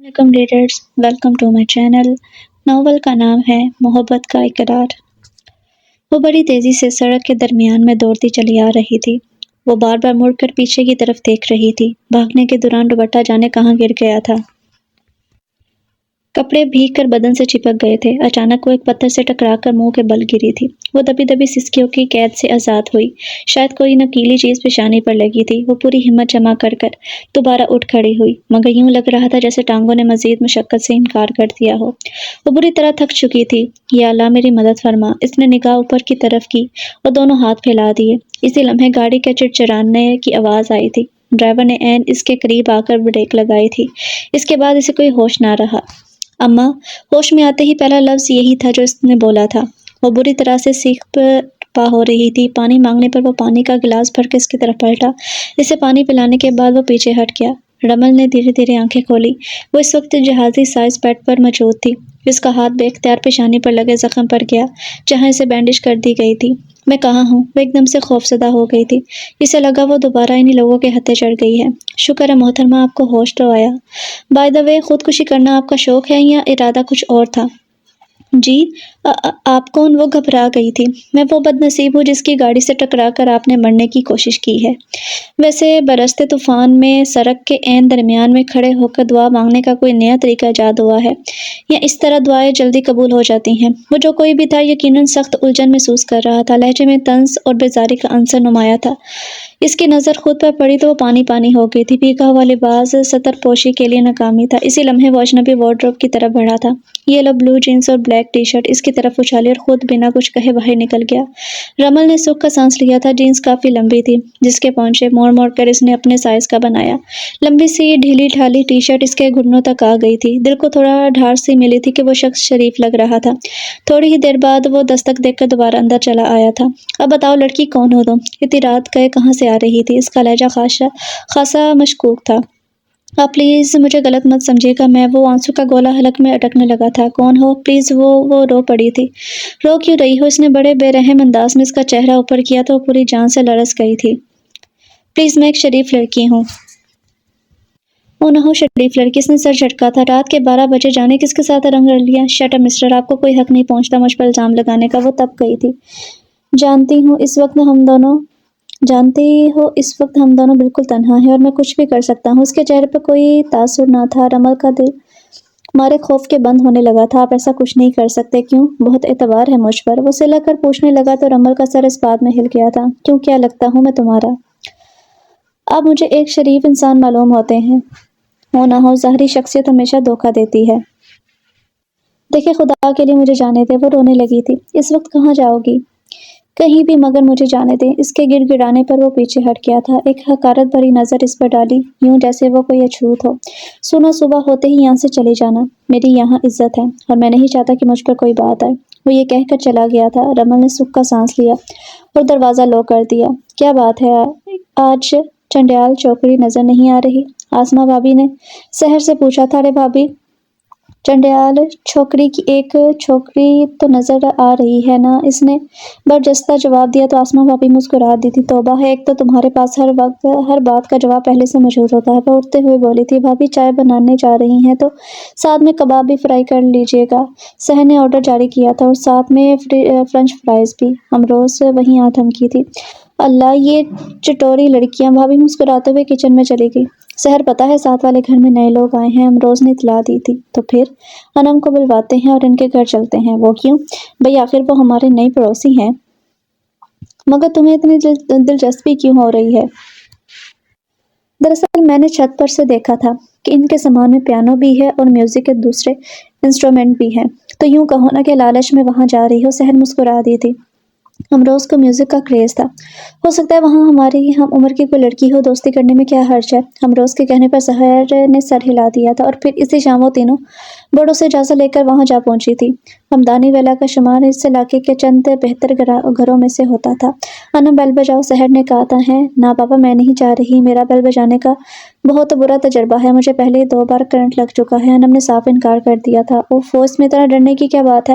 Welcome readers, welcome to my channel. Novel کا نام ہے محبت کا اقرار۔ وہ بڑی تیزی سے سڑک کے درمیان میں دوڑتی چلی آ رہی تھی۔ وہ بار بار مڑ کر پیچھے کی طرف دیکھ رہی تھی۔ بھاگنے کے دوران دوپٹہ جانے کہاں گر گیا تھا۔ کپڑے بھیگ کر بدن سے چپک گئے تھے۔ اچانک وہ ایک پتھر سے ٹکرا کر منہ کے بل گری تھی۔ وہ دبی دبی سسکیوں کی قید سے آزاد ہوئی۔ شاید کوئی نکیلی چیز پیشانی پر لگی تھی۔ وہ پوری ہمت جمع کر دوبارہ اٹھ کھڑی ہوئی، مگر یوں لگ رہا تھا جیسے ٹانگوں نے مزید مشقت سے انکار کر دیا ہو۔ وہ بری طرح تھک چکی تھی۔ یا اللہ میری مدد فرما، اس نے نگاہ اوپر کی طرف کی اور دونوں ہاتھ پھیلا دیے۔ اسی لمحے گاڑی کے چڑچڑانے کی آواز آئی تھی۔ ڈرائیور نے عین اس کے قریب آ کر بریک لگائی تھی۔ اس کے بعد اسے کوئی ہوش نہ رہا۔ اماں! ہوش میں آتے ہی پہلا لفظ یہی تھا جو اس نے بولا تھا۔ وہ بری طرح سے سیخ پا ہو رہی تھی۔ پانی مانگنے پر وہ پانی کا گلاس بھر کے اس کی طرف پلٹا۔ اسے پانی پلانے کے بعد وہ پیچھے ہٹ گیا۔ رمل نے دھیرے دھیرے آنکھیں کھولی۔ وہ اس وقت جہازی سائز بیڈ پر موجود تھی۔ اس کا ہاتھ بے اختیار پیشانی پر لگے زخم پر گیا جہاں اسے بینڈیج کر دی گئی تھی۔ میں کہاں ہوں؟ وہ ایک دم سے خوفزدہ ہو گئی تھی۔ اسے لگا وہ دوبارہ انہی لوگوں کے ہتھے چڑھ گئی ہے۔ شکر ہے محترمہ آپ کو ہوش تو آیا۔ بائی دا وے، خودکشی کرنا آپ کا شوق ہے یا ارادہ کچھ اور تھا؟ جی؟ آپ کون؟ وہ گھبرا گئی تھی۔ میں وہ بد نصیب ہوں جس کی گاڑی سے ٹکرا کر آپ نے مرنے کی کوشش کی ہے۔ ویسے برستے طوفان میں سڑک کے عین درمیان میں کھڑے ہو کر دعا مانگنے کا کوئی نیا طریقہ ایجاد ہوا ہے یا اس طرح دعائیں جلدی قبول ہو جاتی ہیں؟ وہ جو کوئی بھی تھا یقیناً سخت الجھن محسوس کر رہا تھا۔ لہجے میں طنز اور بیزاری کا عنصر نمایاں تھا۔ اس کی نظر خود پر پڑی تو وہ پانی پانی ہو گئی تھی۔ بھیگا ہوا لباس ستر پوشی کے لیے ناکامی تھا۔ اسی لمحے وہ اجنبی وارڈروب کی طرف بڑھا تھا۔ یلو بلو جینس اور بلیک ٹی شرٹ اس کی طرف اچھالی اور خود بنا کچھ کہے باہر نکل گیا۔ رمل نے سکھ کا سانس لیا تھا۔ جینس کافی لمبی تھی جس کے پونچے موڑ موڑ کر اس نے اپنے سائز کا بنایا۔ لمبی سی ڈھیلی ڈھالی ٹی شرٹ اس کے گھٹنوں تک آ گئی تھی۔ دل کو تھوڑا ڈھارس سی ملی تھی کہ وہ شخص شریف لگ رہا تھا۔ تھوڑی ہی دیر بعد وہ دستک دیکھ کر دوبارہ اندر چلا آیا تھا۔ اب بتاؤ لڑکی کون ہو تم؟ اتنی رات گئے کہاں سے آ رہی تھی؟ اس کا لہجہ خاصا مشکوک تھا۔ آپ پلیز مجھے غلط مت سمجھیے گا، میں وہ آنسو کا گولا حلق میں اٹکنے لگا تھا۔ کون ہو پلیز؟ وہ رو پڑی تھی۔ رو کیوں رہی ہو؟ اس نے بڑے بے رحم انداز میں اس کا چہرہ اوپر کیا تو وہ پوری جان سے لرز گئی تھی۔ پلیز میں ایک شریف لڑکی ہوں۔ او نو شریف لڑکی؟ اس نے سر جھٹکا تھا۔ رات کے 12 بجے جانے کس کے ساتھ رنگ رل لیا؟ شٹ اپ مسٹر، آپ کو کوئی حق نہیں پہنچتا مجھ پر الزام لگانے کا۔ وہ تپ گئی تھی۔ جانتی ہو اس وقت ہم دونوں بالکل تنہا ہیں اور میں کچھ بھی کر سکتا ہوں۔ اس کے چہرے پر کوئی تاثر نہ تھا۔ رمل کا دل مارے خوف کے بند ہونے لگا تھا۔ آپ ایسا کچھ نہیں کر سکتے۔ کیوں؟ بہت اعتبار ہے مجھ پر۔ وہ سلا کر پوچھنے لگا تو رمل کا سر اس بات میں ہل گیا تھا۔ کیوں؟ کیا لگتا ہوں میں تمہارا؟ آپ مجھے ایک شریف انسان معلوم ہوتے ہیں۔ ہو نہ ہو، ظاہری شخصیت ہمیشہ دھوکہ دیتی ہے۔ دیکھیں خدا کے لیے مجھے جانے دیں۔ وہ رونے لگی تھی۔ اس وقت کہاں جاؤ گی؟ کہیں بھی، مگر مجھے جانے دیں۔ اس کے گڑ گڑانے پر وہ پیچھے ہٹ گیا تھا۔ ایک حقارت بھری نظر اس پر ڈالی، یوں جیسے وہ کوئی اچھوت ہو۔ سنو، صبح ہوتے ہی یہاں سے چلے جانا۔ میری یہاں عزت ہے اور میں نہیں چاہتا کہ مجھ پر کوئی بات آئے۔ وہ یہ کہہ کر چلا گیا تھا۔ رمل نے سکھ کا سانس لیا اور دروازہ لوک کر دیا۔ کیا بات ہے، آج چنڈیال چوکری نظر نہیں آ رہی؟ آسماں بھابی نے سحر سے پوچھا تھا۔ ارے بھابی، چنڈیال چھوکری کی ایک چھوکری تو نظر آ رہی ہے نا، اس نے برجستہ جواب دیا تو آسماں بھابی مسکرا دی تھی۔ توبہ ہے، ایک تو تمہارے پاس ہر بات کا جواب پہلے سے موجود ہوتا ہے۔ وہ اٹھتے ہوئے بولی تھی۔ بھابی چائے بنانے جا رہی ہیں تو ساتھ میں کباب بھی فرائی کر لیجیے گا۔ سحر نے آرڈر جاری کیا تھا اور ساتھ میں فرنچ فرائز بھی۔ امروز وہیں آ تھمکی تھی۔ اللہ، یہ چٹوری لڑکیاں! بھابی مسکراتے ہوئے کچن میں چلی گئی۔ سحر پتہ ہے ساتھ والے گھر میں نئے لوگ آئے ہیں، امروز نے اطلاع دی تھی۔ تو پھر انم کو بلواتے ہیں اور ان کے گھر چلتے ہیں۔ وہ کیوں؟ بھئی آخر وہ ہمارے نئی پڑوسی ہیں۔ مگر تمہیں اتنی دلچسپی کیوں ہو رہی ہے؟ دراصل میں نے چھت پر سے دیکھا تھا کہ ان کے سامان میں پیانو بھی ہے اور میوزک کے دوسرے انسٹرومنٹ بھی ہیں، تو یوں کہو نا کہ لالچ میں وہاں جا رہی ہو۔ سحر مسکرا دی تھی۔ امروز کو میوزک کا کریز تھا۔ ہو سکتا ہے وہاں ہماری ہم عمر کی کوئی لڑکی ہو، دوستی کرنے میں کیا حرج ہے؟ امروز کے کہنے پر سحر نے سر ہلا دیا تھا اور پھر اسی شام وہ تینوں بڑوں سے اجازت لے کر وہاں جا پہنچی تھی۔ ہمدانی ویلا کا شمار اس علاقے کے چند بہتر گھروں میں سے ہوتا تھا۔ انم بیل بجاؤ، سحر نے کہا تھا۔ ہیں نا پاپا، میں نہیں جا رہی، میرا بیل بجانے کا بہت برا تجربہ ہے، مجھے پہلے ہی 2 بار کرنٹ لگ چکا ہے۔ انم نے صاف انکار کر دیا تھا۔ اوف، اس میں اتنا ڈرنے کی کیا بات ہے؟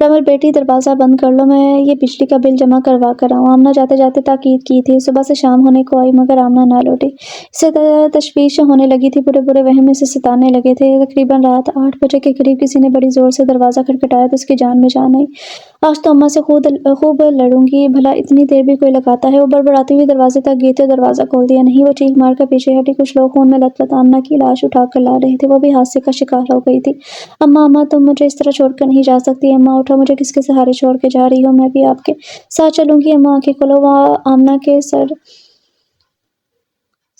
رمل بیٹی دروازہ بند کر لو، میں یہ بجلی کا بل جمع کروا کر آؤں۔ آمنہ جاتے جاتے تاکید کی تھی۔ صبح سے شام ہونے کو آئی مگر آمنہ نہ لوٹی۔ اسے تشویش ہونے لگی تھی، برے برے وہم اسے ستانے لگے تھے۔ تقریباً رات 8 بجے کے قریب کسی نے بڑی زور سے دروازہ کھٹکھٹایا تو اس کی جان میں جان آئی۔ آج تو اماں سے خوب لڑوں گی، بھلا اتنی دیر بھی کوئی لگاتا ہے۔ وہ بڑبڑاتی ہوئی دروازے تک گئی تو دروازہ کھول دیا نہیں۔ وہ چیخ مار کر پیچھے ہٹی۔ کچھ لوگ خون میں لت پت آمنہ کی لاش اٹھا کر لا رہے تھے۔ وہ بھی حادثے کا شکار ہو گئی تھی۔ اماں تم مجھے اس طرح چھوڑ کر نہیں جا سکتی۔ اماں اٹھو، مجھے کس کے سہارے چھوڑ کے جا رہی ہو؟ میں بھی آپ کے ساتھ چلوں گی۔ اماں آنکھیں کھولو۔ وہ آمنہ کے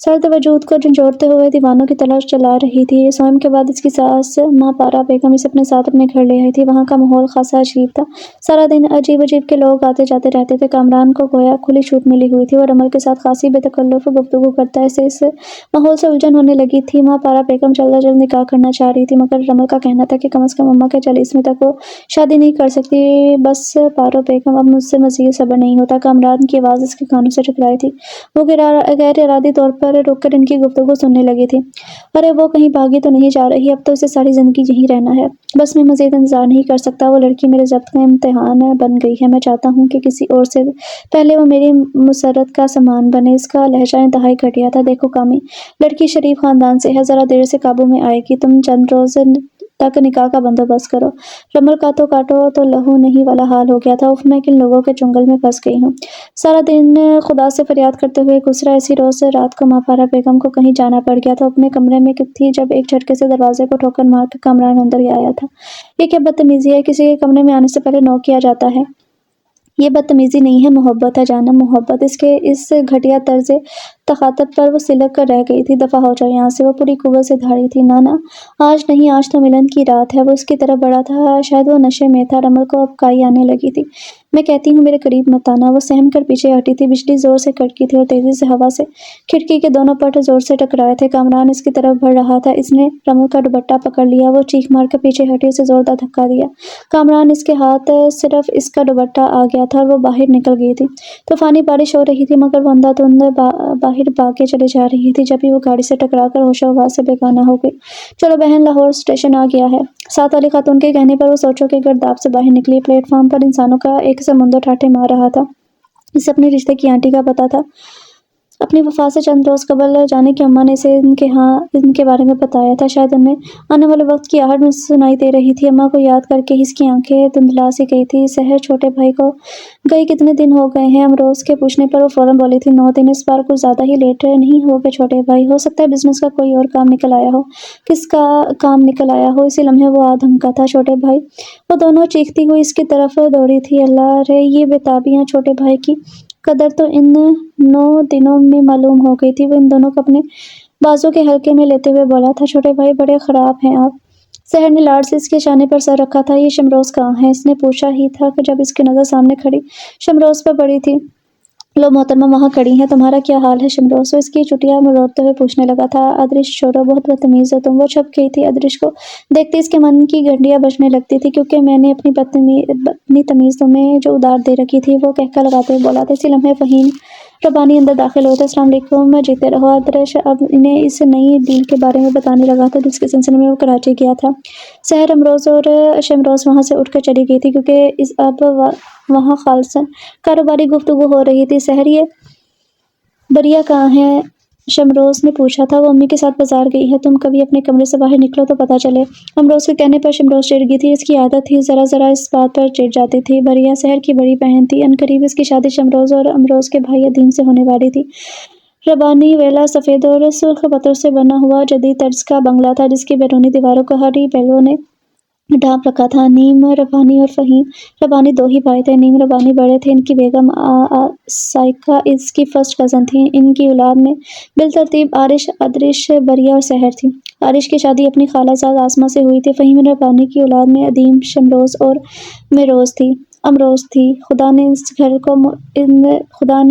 سرد وجود کو جھنجھوڑتے ہوئے دیوانوں کی تلاش چلا رہی تھی۔ سوئم کے بعد اس کی ساس ماں پارہ بیگم اسے اپنے ساتھ اپنے گھر لے آئی تھی۔ وہاں کا ماحول خاصا عجیب تھا۔ سارا دن عجیب عجیب کے لوگ آتے جاتے رہتے تھے۔ کامران کو گویا کھلی چھوٹ ملی ہوئی تھی۔ وہ رمل کے ساتھ خاصی بے تکلف گفتگو کرتا، اسے اس ماحول سے الجھن ہونے لگی تھی۔ ماں پارہ بیگم جلد از جلد نکاح کرنا چاہ رہی تھی مگر رمل کا کہنا تھا کہ کم از کم اماں کے 40ویں تک وہ شادی نہیں کر سکتی۔ بس پارو بیگم، اب مجھ سے مزید صبر نہیں ہوتا۔ کامران کی آواز اس کے کانوں سے ٹکرائی تھی۔ وہ غیر ارادی طور پر رک کر ان کی گفتگو سننے لگی تھی۔ ارے وہ کہیں بھاگی تو نہیں جا رہی؟ اب تو اسے ساری زندگی یہیں رہنا ہے۔ بس میں مزید انتظار نہیں کر سکتا۔ وہ لڑکی میرے ضبط کا امتحان بن گئی ہے۔ میں چاہتا ہوں کہ کسی اور سے پہلے وہ میری مسرت کا سامان بنے۔ اس کا لہجہ انتہائی گھٹیا تھا۔ دیکھو کامی، لڑکی شریف خاندان سے ہے، ذرا دیر سے قابو میں آئے گی۔ تم چند روز تک نکاح کا بندوبست کرو۔ رمل کاٹو تو لہو نہیں والا حال ہو گیا تھا۔ اف، میں کن لوگوں کے چنگل میں پھنس گئی ہوں۔ سارا دن خدا سے فریاد کرتے ہوئے گزرا۔ اسی روز رات کو ماں پارہ بیگم کو کہیں جانا پڑ گیا تو اپنے کمرے میں تھی جب ایک جھٹکے سے دروازے کو ٹھوکر مار کے کامران اندر آیا تھا۔ یہ کیا بدتمیزی ہے؟ کسی کے کمرے میں آنے سے پہلے نوک کیا جاتا ہے؟ یہ بدتمیزی نہیں ہے، محبت ہے جانم، محبت۔ اس کے اس گھٹیا طرز تخاطب پر وہ سلک کر رہ گئی تھی۔ دفعہ ہو جاؤ یہاں سے، وہ پوری قوت سے دھاڑی تھی۔ نہ آج نہیں، آج تو ملن کی رات ہے۔ وہ اس کی طرف بڑھا تھا، شاید وہ نشے میں تھا۔ رمل کو اب کائی آنے لگی تھی۔ میں کہتی ہوں میرے قریب مت آنا۔ وہ سہم کر پیچھے ہٹی تھی۔ بجلی زور سے کڑکی تھی اور تیزی سے ہوا سے کھڑکی کے دونوں پٹ زور سے ٹکرائے تھے۔ کامران اس کی طرف بڑھ رہا تھا۔ اس نے رمل کا دوپٹہ پکڑ لیا۔ وہ چیخ مار کر پیچھے ہٹی، اسے زوردار دھکا دیا۔ کامران اس کے ہاتھ صرف اس کا دوپٹہ آ گیا تھا اور وہ باہر نکل گئی تھی۔ طوفانی بارش ہو رہی تھی مگر وہ اندھا دھند باہر بھاگے چلی جا رہی تھی۔ جبھی وہ گاڑی سے ٹکرا کر ہوش و حواس سے بیگانہ ہو گئی۔ چلو بہن، لاہور اسٹیشن آ گیا ہے۔ ساتھ والی خاتون کے کہنے پر وہ سوچوں کے گرداب سے باہر نکلی۔ پلیٹ فارم پر انسانوں کا ایک سمندر ٹھاٹھے مار رہا تھا۔ اسے اپنے رشتے کی آنٹی کا پتہ تھا۔ اپنی وفات سے چند روز قبل جانے کی اماں نے اسے ان کے بارے میں بتایا تھا۔ شاید انہیں آنے والے وقت کی آہٹ میں سنائی دے رہی تھی۔ اماں کو یاد کر کے اس کی آنکھیں دھندلا سی گئی تھی۔ سحر چھوٹے بھائی کو گئی کتنے دن ہو گئے ہیں؟ امروز کے پوچھنے پر وہ فوراً بولی تھی 9 دن۔ اس بار کچھ زیادہ ہی لیٹ نہیں ہو گئے چھوٹے بھائی؟ ہو سکتا ہے بزنس کا کوئی اور کام نکل آیا ہو۔ کس کا کام نکل آیا ہو؟ اسی لمحے وہ دھمکا تھا چھوٹے بھائی۔ وہ دونوں چیختی ہوئی اس کی طرف دوڑی تھی۔ اللہ رے، یہ بےتابیاں! چھوٹے بھائی کی قدر تو ان 9 دنوں میں معلوم ہو گئی تھی۔ وہ ان دونوں کو اپنے بازو کے حلقے میں لیتے ہوئے بولا تھا چھوٹے بھائی، بڑے خراب ہیں آپ۔ سحر نے لاڈ سے اس کے شانے پر سر رکھا تھا۔ یہ شمروز کہاں ہے؟ اس نے پوچھا ہی تھا کہ جب اس کی نظر سامنے کھڑی شمروز پر پڑی تھی۔ لو محترمہ وہاں کھڑی ہیں، تمہارا کیا حال ہے شمروز؟ وہ اس کی چٹیا مروڑتے ہوئے پوچھنے لگا تھا۔ ادرش چھوڑو، بہت بدتمیز ہو تم۔ وہ چھپ گئی تھی۔ ادرش کو دیکھتے اس کے من کی گھنٹیاں بجنے لگتی تھی کیونکہ میں نے اپنی تمیز تمہیں جو ادار دے رکھی تھی۔ وہ کہکا لگاتے ہوئے بولا تھا۔ اسی لمحے فہیم ربانی اندر داخل ہوئے تھے۔ السلام علیکم، جیتے رہو۔ ادرش اب انہیں اس نئی ڈیل کے بارے میں بتانے لگا تھا جس کے سلسلے میں وہ کراچی گیا تھا۔ سحر، امروز اور شمروز وہاں سے اٹھ کر چلی گئی تھی کیونکہ اب وہاں خالصاً کاروباری گفتگو ہو رہی تھی۔ سحر، یہ بریا کہاں ہے؟ شمروز نے پوچھا تھا۔ وہ امی کے ساتھ بازار گئی ہے۔ تم کبھی اپنے کمرے سے باہر نکلو تو پتہ چلے۔ امروز کے کہنے پر شمروز چڑ گئی تھی۔ اس کی عادت تھی، ذرا اس بات پر چڑ جاتی تھی۔ بریا سحر کی بڑی بہن تھی۔ عنقریب اس کی شادی شمروز اور امروز کے بھائی ادیم سے ہونے والی تھی۔ ربانی ویلا سفید اور سرخ پتھر سے بنا ہوا جدید طرز کا بنگلہ تھا جس کی بیرونی دیواروں کو ہری بیلوں نے ڈھانپ رکھا تھا۔ نیم ربانی اور فہیم ربانی 2 ہی بھائی تھے۔ نیم ربانی بڑے تھے۔ ان کی بیگم سائقہ اس کی فرسٹ کزن تھیں۔ ان کی اولاد میں بالترتیب عارش، ادرش، بریا اور سحر تھی۔ عارش کی شادی اپنی خالہ زاد آسمہ سے ہوئی تھی۔ فہیم ربانی کی اولاد میں ادیم، شمروز اور امروز تھی۔ خدا نے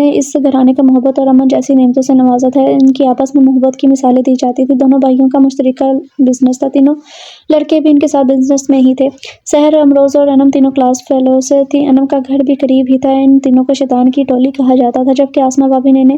اس گھرانے کو محبت اور امن جیسی نعمتوں سے نوازا تھا۔ ان کی آپس میں محبت کی مثالیں دی جاتی تھیں۔ دونوں بھائیوں کا مشترکہ بزنس تھا۔ تینوں لڑکے بھی ان کے ساتھ بزنس میں ہی تھے۔ سحر، امروز اور انم تینوں کلاس فیلوز تھیں۔ انم کا گھر بھی قریب ہی تھا۔ ان تینوں کو شیطان کی ٹولی کہا جاتا تھا جبکہ آسمہ بھابی نے انہیں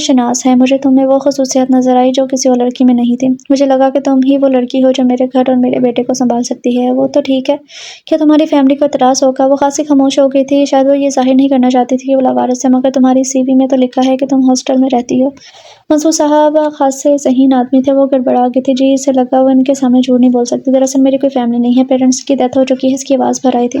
شناس ہیں۔ مجھے تم میں وہ خصوصیت نظر آئی جو کسی اور لڑکی میں نہیں تھی۔ مجھے لگا کہ تم ہی وہ لڑکی ہو جو میرے گھر اور میرے بیٹے کو سنبھال سکتی ہے۔ وہ تو ٹھیک ہے، کیا تمہاری فیملی کو اعتراض ہوگا؟ وہ خاصی خاموش ہو گئی تھی، شاید وہ یہ ظاہر نہیں کرنا چاہتی تھی کہ وہ لاوارث ہے، مگر تمہاری سی وی میں تو لکھا ہے کہ تم ہاسٹل میں رہتی ہو۔ منصور صاحب خاصے ذہین آدمی تھے، وہ گڑبڑا گئے تھے۔ جی، اسے لگا وہ ان کے سامنے جھوٹ نہیں بول سکتی۔ دراصل میری کوئی فیملی نہیں ہے، پیرنٹس کی ڈیتھ ہو چکی ہے۔ اس کی آواز بھر آئی تھی۔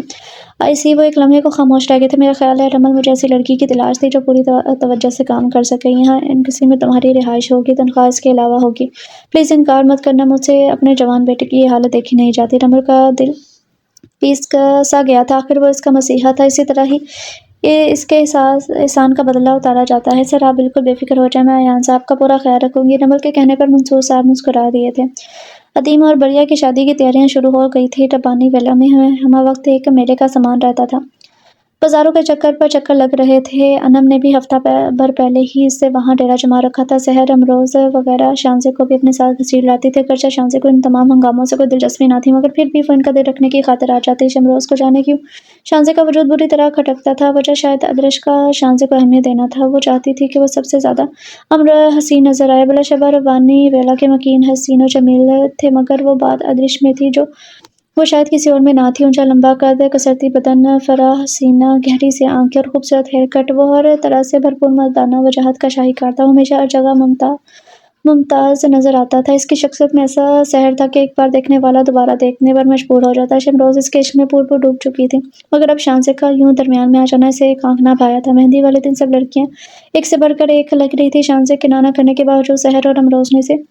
آئی سی، وہ ایک لمحے کو خاموش رہ گئے تھے۔ میرا خیال ہے رمل، مجھے ایسی لڑکی کی تلاش تھی جو پوری توجہ سے کام کر سکے۔ یہاں ایمبیسی میں تمہاری رہائش ہوگی، تنخواہ اس کے علاوہ ہوگی۔ پلیز انکار مت کرنا، مجھ سے اپنے جوان بیٹے کی یہ حالت دیکھی نہیں جاتی۔ رمل کا دل پیس سا گیا تھا، آخر وہ اس کا مسیحا تھا، اسی طرح ہی اس کے احسان کا بدلہ اتارا جاتا ہے۔ سر، آپ بالکل بے فکر ہو جائیں، میں ایان صاحب کا پورا خیال رکھوں گی۔ رمل کے کہنے پر منصور صاحب مسکرا دیے تھے۔ عدیم اور بڑھیا کی شادی کی تیاریاں شروع ہو گئی تھی۔ ربانی ویلا میں ہمہ وقت ایک میلے کا سامان رہتا تھا، بازاروں کے چکر پر چکر لگ رہے تھے۔ انم نے بھی ہفتہ بھر پہلے ہی سے وہاں ڈیرا جما رکھا تھا۔ سحر، امروز وغیرہ شانزے کو بھی اپنے ساتھ گھسیٹ لاتی تھی، اگرچہ شانزے کو ان تمام ہنگاموں سے کوئی دلچسپی نہ تھی، مگر پھر بھی وہ ان کا دل رکھنے کی خاطر آ جاتی۔ امروز کو جانے کیوں شانزے کا وجود بری طرح کھٹکتا تھا۔ وجہ شاید ادرش کا شانزے کو اہمیت دینا تھا۔ وہ چاہتی تھی کہ وہ سب سے زیادہ امر حسین نظر آئے۔ بلا شبہ ربانی ویلا کے مکین حسین و جمیل تھے، مگر وہ بات ادرش میں تھی جو وہ شاید کسی اور میں نہ تھی۔ اونچا لمبا قد، کسرتی بدن، فراخ سینہ، گہری سی آنکھیں اور خوبصورت ہیئر کٹ، وہ ہر طرح سے بھرپور مردانہ وجاہت کا شاہکار تھا۔ وہ ہمیشہ ہر جگہ ممتاز نظر آتا تھا۔ اس کی شخصیت میں ایسا سحر تھا کہ ایک بار دیکھنے والا دوبارہ دیکھنے پر مجبور ہو جاتا۔ شمروز اس کے عشق میں پور ڈوب چکی تھی، مگر اب شانزے کا یوں درمیان میں آ جانا اسے ایک آنکھ نہ بھایا تھا۔ مہندی والے دن سب لڑکیاں ایک سے بڑھ کر ایک لگ رہی تھی۔ شانزے کے نہ کرنے کے باوجود سحر اور امروز نے اسے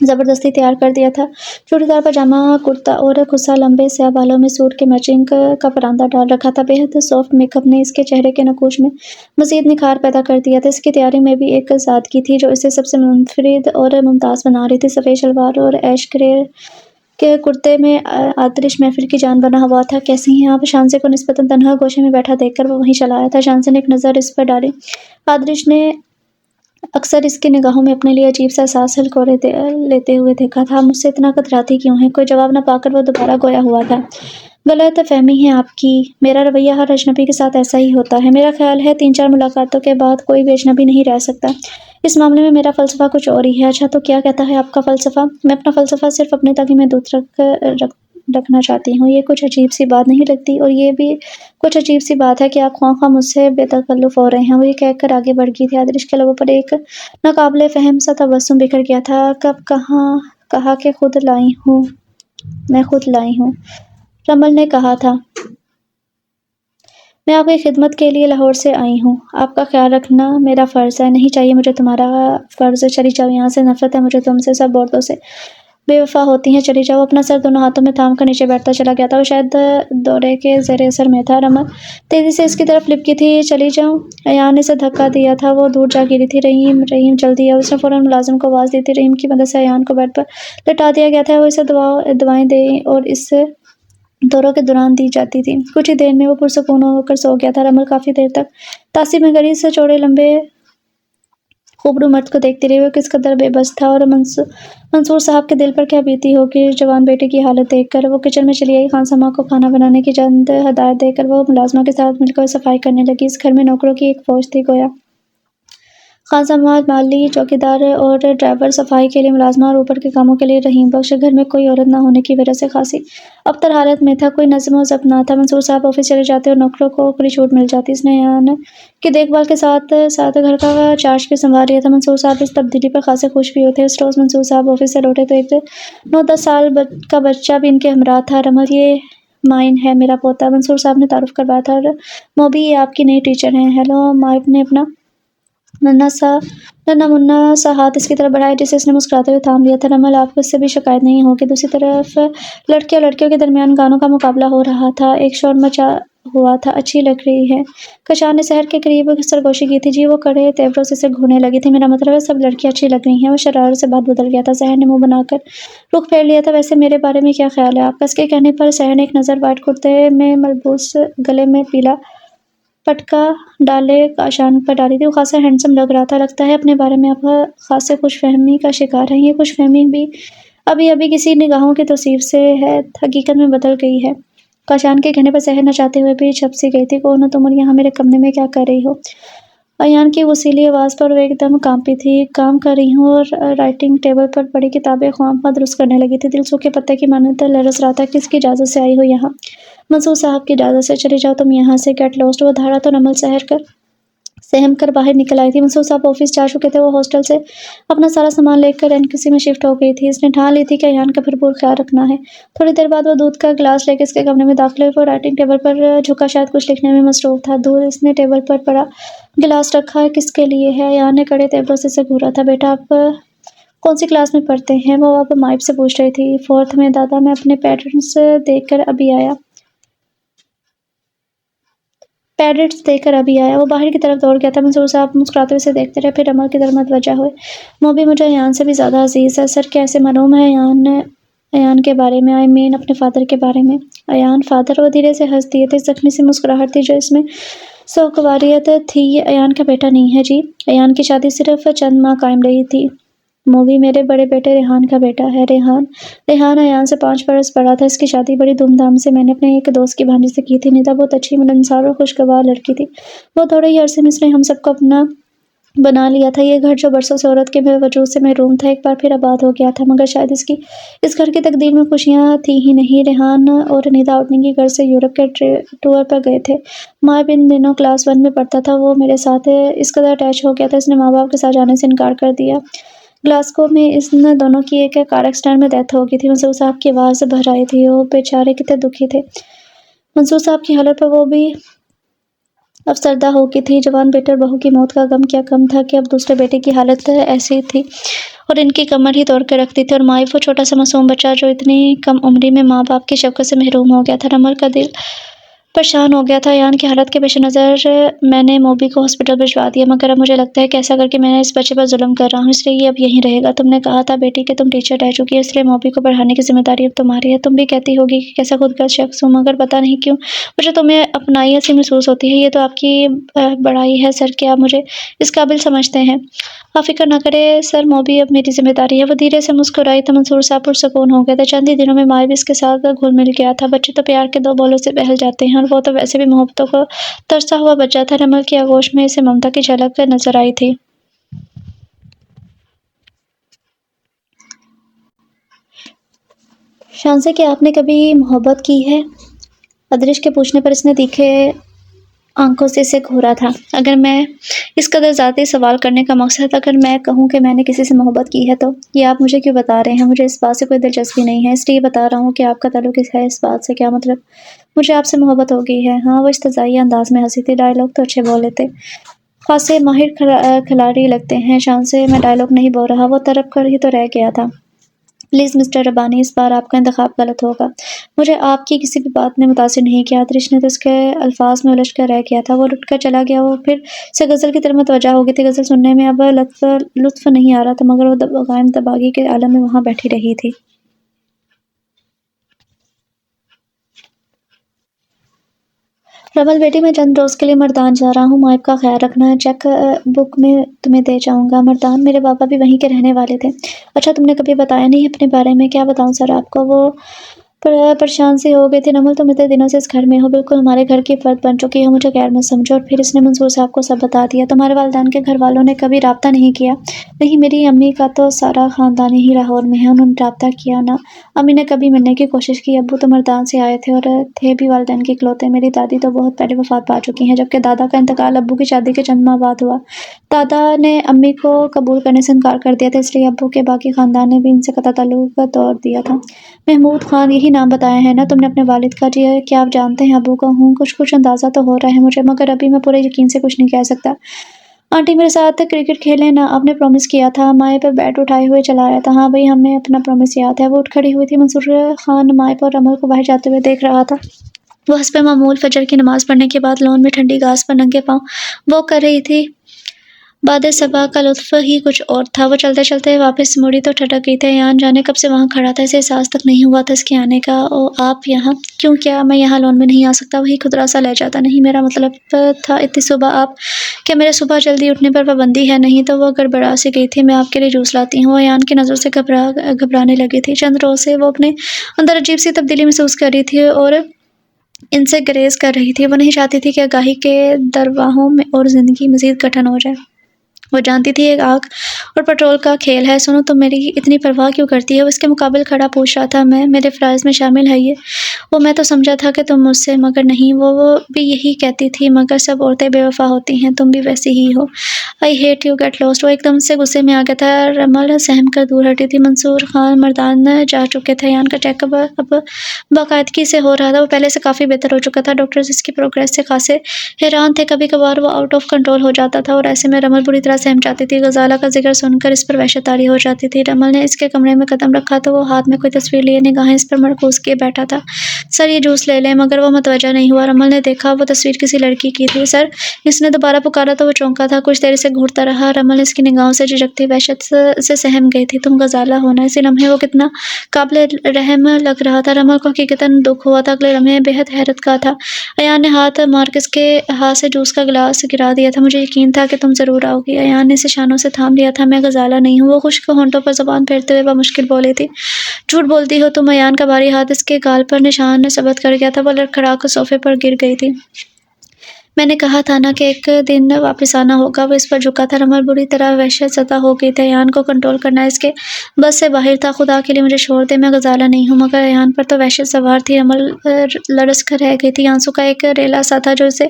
زبردستی تیار کر دیا تھا۔ چوڑی دار پاجامہ، کرتا اور خصا، لمبے سیاہ بالوں میں سوٹ کے میچنگ کا پراندہ ڈال رکھا تھا۔ بے حد سافٹ میک اپ نے اس کے چہرے کے نقوش میں مزید نکھار پیدا کر دیا تھا۔ اس کی تیاری میں بھی ایک سادگی تھی جو اسے سب سے منفرد اور ممتاز بنا رہی تھی۔ سفید شلوار اور ایش گرے کے کرتے میں آتش محفل کی جان بنا ہوا تھا۔ کیسی ہیں آپ؟ شانزے کو نسبتاً تنہا گوشے میں بیٹھا دیکھ کر وہ وہیں چلا آیا تھا۔ شانزے نے ایک نظر اس پر ڈالی۔ آتش نے اکثر اس کی نگاہوں میں اپنے لیے عجیب سا احساس ہلکورے لیتے ہوئے دیکھا تھا۔ مجھ سے اتنا کتراتی کیوں ہیں؟ کوئی جواب نہ پا کر وہ دوبارہ گویا ہوا تھا۔ غلط فہمی ہے آپ کی، میرا رویہ ہر اجنبی کے ساتھ ایسا ہی ہوتا ہے۔ میرا خیال ہے 3-4 ملاقاتوں کے بعد کوئی بھی اجنبی نہیں رہ سکتا۔ اس معاملے میں میرا فلسفہ کچھ اور ہی ہے۔ اچھا، تو کیا کہتا ہے آپ کا فلسفہ؟ میں اپنا فلسفہ صرف اپنے تک ہی محدود رکھنا چاہتی ہوں۔ یہ کچھ عجیب سی بات نہیں لگتی؟ اور یہ بھی کچھ عجیب سی بات ہے کہ آپ خواہ خواہ مجھ سے بے تکلف ہو رہے ہیں۔ وہ یہ کہہ کر آگے بڑھ گئی تھی۔ آدرش کے لبوں پر ایک ناقابل فہم سا تبسم بکھر گیا تھا۔ کب کہا کہ خود لائی ہوں، میں خود لائی ہوں، رمل نے کہا تھا۔ میں آپ کی خدمت کے لیے لاہور سے آئی ہوں۔ آپ کا خیال رکھنا میرا فرض ہے۔ نہیں چاہیے مجھے تمہارا فرض۔ چلی جاؤ یہاں سے، نفرت ہے مجھے تم سے، سب عورتوں سے بے وفا ہوتی ہیں، چلی جاؤ۔ اپنا سر دونوں ہاتھوں میں تھام کر نیچے بیٹھتا چلا گیا تھا۔ وہ شاید دورے کے زیر اثر میں تھا۔ رمل تیزی سے اس کی طرف لپکی تھی۔ چلی جاؤں؟ ایان نے اسے دھکا دیا تھا، وہ دور جا گری تھی۔ رحیم جلدی آؤ۔ اس نے فوراً ملازم کو آواز دی تھی۔ رحیم کی مدد سے ایان کو بیڈ پر لٹا دیا گیا تھا۔ وہ اسے دوائیں دیں اور اس دوروں کے دوران دی جاتی تھی۔ کچھ ہی دیر میں وہ پرسکون ہو کر سو گیا تھا۔ رمل کافی دیر تک تعصب میں غریز سے چوڑے لمبے خوبرو مرد کو دیکھتی رہی۔ وہ کس قدر بے بس تھا، اور منصور صاحب کے دل پر کیا بیتی ہوگی جوان بیٹے کی حالت دیکھ کر۔ وہ کچن میں چلی آئی۔ خانسامہ کو کھانا بنانے کی چند ہدایت دے کر وہ ملازمہ کے ساتھ مل کر صفائی کرنے لگی۔ اس گھر میں نوکروں کی ایک فوج تھی گویا۔ خانسامہ، مالی، چوکیدار اور ڈرائیور صفائی کے لیے ملازمہ، اور اوپر کے کاموں کے لیے رحیم بخش۔ گھر میں کوئی عورت نہ ہونے کی وجہ سے خاصی ابتر حالت میں تھا، کوئی نظم و ضبط نہ تھا۔ منصور صاحب آفس چلے جاتے اور نوکروں کو کھلی چھوٹ مل جاتی۔ اس نے ایان کی دیکھ بھال کے ساتھ ساتھ گھر کا چارج بھی سنبھال لیا تھا۔ منصور صاحب اس تبدیلی پر خاصے خوش بھی ہوئے تھے۔ اس روز منصور صاحب آفس سے لوٹے تو ایک 9-10 سال کا بچہ بھی ان کے ہمراہ تھا۔ رمل، یہ مائن ہے میرا پوتا، منصور صاحب نے تعارف کروایا تھا، اور موبی یہ آپ کی نئی ٹیچر ہیں۔ ہیلو۔ مائب نے اپنا ننھا منا سا ہاتھ اس کی طرف بڑھایا، جسے اس نے مسکراتے ہوئے تھام لیا تھا۔ رمل، آپ کو اس سے بھی شکایت نہیں ہوگی؟ دوسری طرف لڑکیوں کے درمیان گانوں کا مقابلہ ہو رہا تھا۔ ایک شور مچا ہوا تھا۔ اچھی لگ رہی ہے۔ کشان نے سحر کے قریب سرگوشی کی تھی۔ جی، وہ کڑے تیوروں سے اسے گھورنے لگی تھی۔ میرا مطلب ہے سب لڑکیاں اچھی لگ رہی ہیں۔ وہ شرارت سے بات بدل گیا تھا۔ سحر نے منہ بنا کر رخ پھیر لیا تھا۔ ویسے میرے بارے میں کیا خیال ہے آپ کا؟ اس کے کہنے پر سحر نے ایک نظر وائٹ کرتے میں ملبوس، گلے میں پیلا پٹکا ڈالے کاشان پر ڈالی تھی۔ وہ خاصا ہینڈسم لگ رہا تھا۔ لگتا ہے اپنے بارے میں آپ خاصے خوش فہمی کا شکار ہیں۔ یہ خوش فہمی بھی ابھی کسی نگاہوں کی توصیف سے ہے، حقیقت میں بدل گئی ہے۔ کاشان کے کہنے پر سحر نہ چاہتے ہوئے بھی چھپ سی گئی تھی۔ کون ہو تم اور یہاں میرے کمرے میں کیا کر رہی ہو؟ ایان کی وسیلی آواز پر وہ ایک دم کانپی تھی۔ کام کر رہی ہوں اور رائٹنگ ٹیبل پر پڑی کتابیں خواہاں درست کرنے لگی تھی۔ دل سوکھے پتے کی مانند لرز رہا تھا۔ کس کی اجازت سے آئی ہو یہاں؟ منصور صاحب کی اجازت سے۔ چلی جاؤ تم یہاں سے، گیٹ لاسٹ۔ وہ دھارا تو نمل سہم کر باہر نکل آئی تھی۔ منصور صاحب آفس جا چکے تھے۔ وہ ہاسٹل سے اپنا سارا سامان لے کر NKC میں شفٹ ہو گئی تھی۔ اس نے ٹھان لی تھی کہ ایان کا بھرپور خیال رکھنا ہے۔ تھوڑی دیر بعد وہ دودھ کا گلاس لے کے اس کے کمرے میں داخل ہوئی۔ وہ رائٹنگ ٹیبل پر جھکا شاید کچھ لکھنے میں مصروف تھا۔ دودھ اس نے ٹیبل پر پڑا گلاس رکھا ہے۔ کس کے لیے ہے؟ ایان نے کڑے تیوروں سے اسے گھورا تھا۔ بیٹا آپ کون سی کلاس میں پڑھتے ہیں؟ وہ اب مائب سے پوچھ رہی تھی۔ 4th میں۔ دادا میں اپنے پیرنٹس دیکھ کر ابھی آیا۔ وہ باہر کی طرف دوڑ گیا تھا۔ منصور صاحب مسکراتے ہوئے اسے دیکھتے رہے، پھر عمل کی طرف متوجہ ہوئے۔ موبی مجھے ایان سے بھی زیادہ عزیز ہے۔ سر کیسے معلوم ہے ایان کے بارے میں؟ I mean اپنے فادر کے بارے میں۔ ایان فادر؟ وہ دھیرے سے ہنس دیے تھے۔ زخمی سی مسکراہٹ تھی جو اس میں سوگواریت تھی۔ یہ ایان کا بیٹا نہیں ہے جی۔ ایان کی شادی صرف چند ماہ قائم رہی تھی۔ موبی میرے بڑے بیٹے ریحان کا بیٹا ہے۔ ریحان ایان سے 5 برس بڑا تھا۔ اس کی شادی بڑی دھوم دھام سے میں نے اپنے ایک دوست کی بھانجی سے کی تھی۔ ندا بہت اچھی، ملنسار اور خوشگوار لڑکی تھی۔ وہ تھوڑے ہی عرصے میں اس نے ہم سب کو اپنا بنا لیا تھا۔ یہ گھر جو برسوں سے عورت کے وجود سے محروم تھا، ایک بار پھر آباد ہو گیا تھا۔ مگر شاید اس گھر کی تقدیر میں خوشیاں تھیں ہی نہیں۔ ریحان اور ندا آؤٹنگ کی غرض سے یورپ کے ٹور پر گئے تھے۔ مائب ان دنوں کلاس 1 میں پڑھتا تھا۔ وہ میرے ساتھ اس قدر اٹیچ ہو گیا تھا، اس نے ماں باپ کے ساتھ جانے سے انکار کر دیا۔ گلاسگو میں ان دونوں کی ایک کار ایکسیڈنٹ میں ڈیتھ ہو گئی تھی۔ منصور صاحب کی آواز بھر آئی تھی۔ وہ بیچارے کتنے دکھی تھے۔ منصور صاحب کی حالت پر وہ بھی افسردہ ہو گئی تھی۔ جوان بیٹے اور بہو کی موت کا غم کیا کم تھا کہ اب دوسرے بیٹے کی حالت ایسی تھی اور ان کی کمر ہی توڑ کے رکھتی تھی۔ اور مائب وہ چھوٹا سا معصوم بچہ جو اتنی کم عمری میں ماں باپ کی شفقت سے محروم ہو گیا تھا۔ نمل کا دل پریشان ہو گیا تھا۔ ایان کی حالت کے پیش نظر میں نے موبی کو ہاسپٹل بھجوا دیا، مگر اب مجھے لگتا ہے کہ ایسا کر کے میں اس بچے پر ظلم کر رہا ہوں، اس لیے یہ اب یہیں رہے گا۔ تم نے کہا تھا بیٹی کہ تم ٹیچر رہ چکی ہے، اس لیے موبی کو پڑھانے کی ذمہ داری اب تمہاری ہے۔ تم بھی کہتی ہوگی کہ کیسا خودغرض شخص ہوں، مگر پتہ نہیں کیوں مجھے تمہیں اپنائیت سی محسوس ہوتی ہے۔ یہ تو آپ کی بڑائی ہے سر کہ آپ مجھے اس قابل سمجھتے ہیں۔ آپ فکر نہ کریں سر، موبی اب میری ذمہ داری ہے۔ وہ دھیرے سے مسکرائی تو منصور صاحب پرسکون ہو گئے تھے۔ چند ہی دنوں میں مائب اس کے ساتھ گھل مل گیا تھا۔ بچے تو پیار کے 2 بولوں سے بہل جاتے ہیں اور وہ تو ویسے بھی محبتوں کو ترسا ہوا بچہ تھا۔ نمل کی آغوش میں اسے ممتا کی جھلک نظر آئی تھی۔ شانزے کیا آپ نے کبھی محبت کی ہے؟ ادرش کے پوچھنے پر اس نے تیکھے آنکھوں سے اسے گھورا تھا۔ اگر میں اس قدر ذاتی سوال کرنے کا مقصد اگر میں کہوں کہ میں نے کسی سے محبت کی ہے تو یہ آپ مجھے کیوں بتا رہے ہیں؟ مجھے اس بات سے کوئی دلچسپی نہیں ہے، اس لیے بتا رہا ہوں کہ آپ کا تعلق ہے اس بات سے۔ کیا مطلب؟ مجھے آپ سے محبت ہو گئی ہے۔ ہاں، وہ استہزائی انداز میں ہنسی تھی۔ ڈائیلاگ تو اچھے بول لیتے، خاصے ماہر کھلاڑی لگتے ہیں۔ شانزے میں ڈائیلاگ نہیں بول رہا، وہ تڑپ کر ہی تو رہ گیا تھا۔ پلیز مسٹر ربانی، اس بار آپ کا انتخاب غلط ہوگا۔ مجھے آپ کی کسی بھی بات نے متاثر نہیں کیا۔ ادرش نے تو اس کے الفاظ میں الجھ کر رہ گیا تھا۔ وہ لٹ کر چلا گیا۔ وہ پھر سے غزل کی طرف متوجہ ہو گئی تھی۔ غزل سننے میں اب لطف نہیں آ رہا تھا، مگر وہ قائم دباغی کے عالم میں وہاں بیٹھی رہی تھی۔ رمل بیٹی، میں چند روز کے لیے مردان جا رہا ہوں، مائب کا خیال رکھنا۔ چیک بک میں تمہیں دے جاؤں گا۔ مردان؟ میرے بابا بھی وہیں کے رہنے والے تھے۔ اچھا، تم نے کبھی بتایا نہیں اپنے بارے میں۔ کیا بتاؤں سر آپ کو؟ وہ پریشان سی ہو گئی تھی۔ نمل، تم اتنے دنوں سے اس گھر میں ہو، بالکل ہمارے گھر کی فرد بن چکی ہو، مجھے غیر مت سمجھو۔ اور پھر اس نے منصور صاحب کو سب بتا دیا۔ تمہارے والدین کے گھر والوں نے کبھی رابطہ نہیں کیا؟ نہیں، میری امی کا تو سارا خاندان ہی لاہور میں ہے، انہوں نے رابطہ کیا نہ امی نے کبھی ملنے کی کوشش کی۔ ابو تو مردان سے آئے تھے اور تھے بھی والدین کے اکلوتے۔ میری دادی تو بہت پہلے وفات پا چکی ہیں، جبکہ دادا کا انتقال ابو کی شادی کے چند ماہ بعد ہوا۔ دادا نے امی کو قبول کرنے سے انکار کر دیا تھا، اس لیے ابو کے باقی خاندان نے بھی ان سے قطع تعلق توڑ دیا تھا۔ محمود خان یہی نام بتایا ہے نا تم نے اپنے والد کا؟ جی کیا آپ جانتے ہیں ابو کا؟ ہوں، کچھ اندازہ تو ہو رہا ہے مجھے، مگر ابھی میں پورے یقین سے کچھ نہیں کہہ سکتا۔ آنٹی میرے ساتھ کرکٹ کھیلیں نا، آپ نے پرومس کیا تھا۔ مائع پر بیٹ اٹھائے ہوئے چلا آیا تھا۔ ہاں بھائی، ہمیں اپنا پرومس یاد ہے۔ وہ اٹھ کھڑی ہوئی تھی۔ منصور خان مائع اور رمل کو باہر جاتے ہوئے دیکھ رہا تھا۔ وہ حسب معمول فجر کی نماز پڑھنے کے بعد لان میں ٹھنڈی گھاس پر ننگے پاؤں واک کر رہی تھی۔ بعد صبا کا لطف ہی کچھ اور تھا۔ وہ چلتے چلتے واپس مڑی تو ٹھٹک گئی تھی۔ ایان جانے کب سے وہاں کھڑا تھا، اسے احساس تک نہیں ہوا تھا اس کے آنے کا۔ آپ یہاں کیوں؟ کیا میں یہاں لان میں نہیں آ سکتا؟ وہی خدرا سا لہجہ تھا۔ نہیں، میرا مطلب تھا اتنی صبح آپ کیا میرے صبح جلدی اٹھنے پر پابندی ہے؟ نہیں تو وہ گڑبڑا سی گئی تھی۔ میں آپ کے لیے جوس لاتی ہوں۔ وہ ایان کی نظروں سے گھبرانے لگی تھی۔ چند روز سے وہ اپنے اندر عجیب سی تبدیلی محسوس کر رہی تھی اور ان سے گریز کر رہی تھی۔ وہ نہیں چاہتی تھی کہ آگاہی کے درواہوں میں اور زندگی مزید کٹھن ہو جائے۔ وہ جانتی تھی ایک آگ اور پٹرول کا کھیل ہے۔ سنو، تم میری اتنی پرواہ کیوں کرتی ہے؟ وہ اس کے مقابل کھڑا پوچھ رہا تھا۔ میرے فرائض میں شامل ہے یہ۔ میں تو سمجھا تھا کہ تم مجھ سے، مگر نہیں۔ وہ بھی یہی کہتی تھی، مگر سب عورتیں بے وفا ہوتی ہیں، تم بھی ویسی ہی ہو۔ I hate you, get lost. وہ ایک دم سے غصے میں آ گیا تھا۔ رمل سہم کر دور ہٹی تھی۔ منصور خان مردان جا چکے تھے۔ ایان کا چیک اب باقاعدگی سے ہو رہا تھا۔ وہ پہلے سے کافی بہتر ہو چکا تھا۔ ڈاکٹرز اس کی پروگریس سے خاصے حیران تھے۔ کبھی کبھار وہ آؤٹ آف کنٹرول ہو جاتا تھا اور ایسے میں رمل بری طرح سہم جاتی تھی۔ غزالہ کا ذکر سن کر اس پر وحشت طاری ہو جاتی تھی۔ رمل نے اس کے کمرے میں قدم رکھا تو وہ ہاتھ میں کوئی تصویر لیے نگاہیں اس پر مرکوز کیے بیٹھا تھا۔ سر، یہ جوس لے لیں۔ مگر وہ متوجہ نہیں ہوا۔ رمل نے دیکھا وہ تصویر کسی لڑکی کی تھی۔ سر! اس نے دوبارہ پکارا تو وہ چونکا تھا۔ کچھ دیر اسے گھورتا رہا۔ رمل اس کی نگاہوں سے جھجکتی وحشت سے سہم گئی تھی۔ تم غزالہ ہو نا؟ اسی لمحے وہ کتنا قابل رحم لگ رہا تھا۔ رمل کو حقیقتاً دکھ ہوا تھا۔ اگلے لمحے بے حد حیرت کا تھا۔ ایان نے ہاتھ مارکس کے ہاتھ سے جوس کا گلاس گرا دیا تھا۔ مجھے یقین تھا کہ تم ضرور آؤ گی۔ ایان نے اسے شانوں سے تھام لیا تھا۔ میں غزالہ نہیں ہوں، وہ خشک ہونٹوں پر زبان پھیرتے ہوئے بمشکل بولی تھی۔ جھوٹ بولتی ہو تم۔ ایان کا بھاری ہاتھ اس کے گال پر نشان ثبت کر گیا تھا۔ وہ لڑکھڑا کر صوفے پر گر گئی تھی۔ میں نے کہا تھا نا کہ ایک دن واپس آنا ہوگا۔ وہ اس پر جھکا تھا۔ رمل بری طرح وحشت زدہ ہو گئی تھی۔ ایان کو کنٹرول کرنا اس کے بس سے باہر تھا۔ خدا کے لیے مجھے چھوڑ دے، میں غزالہ نہیں ہوں۔ مگر ایان پر تو وحشت سوار تھی۔ رمل لرز کر رہ گئی تھی۔ آنسو کا ایک ریلا سا تھا جو اسے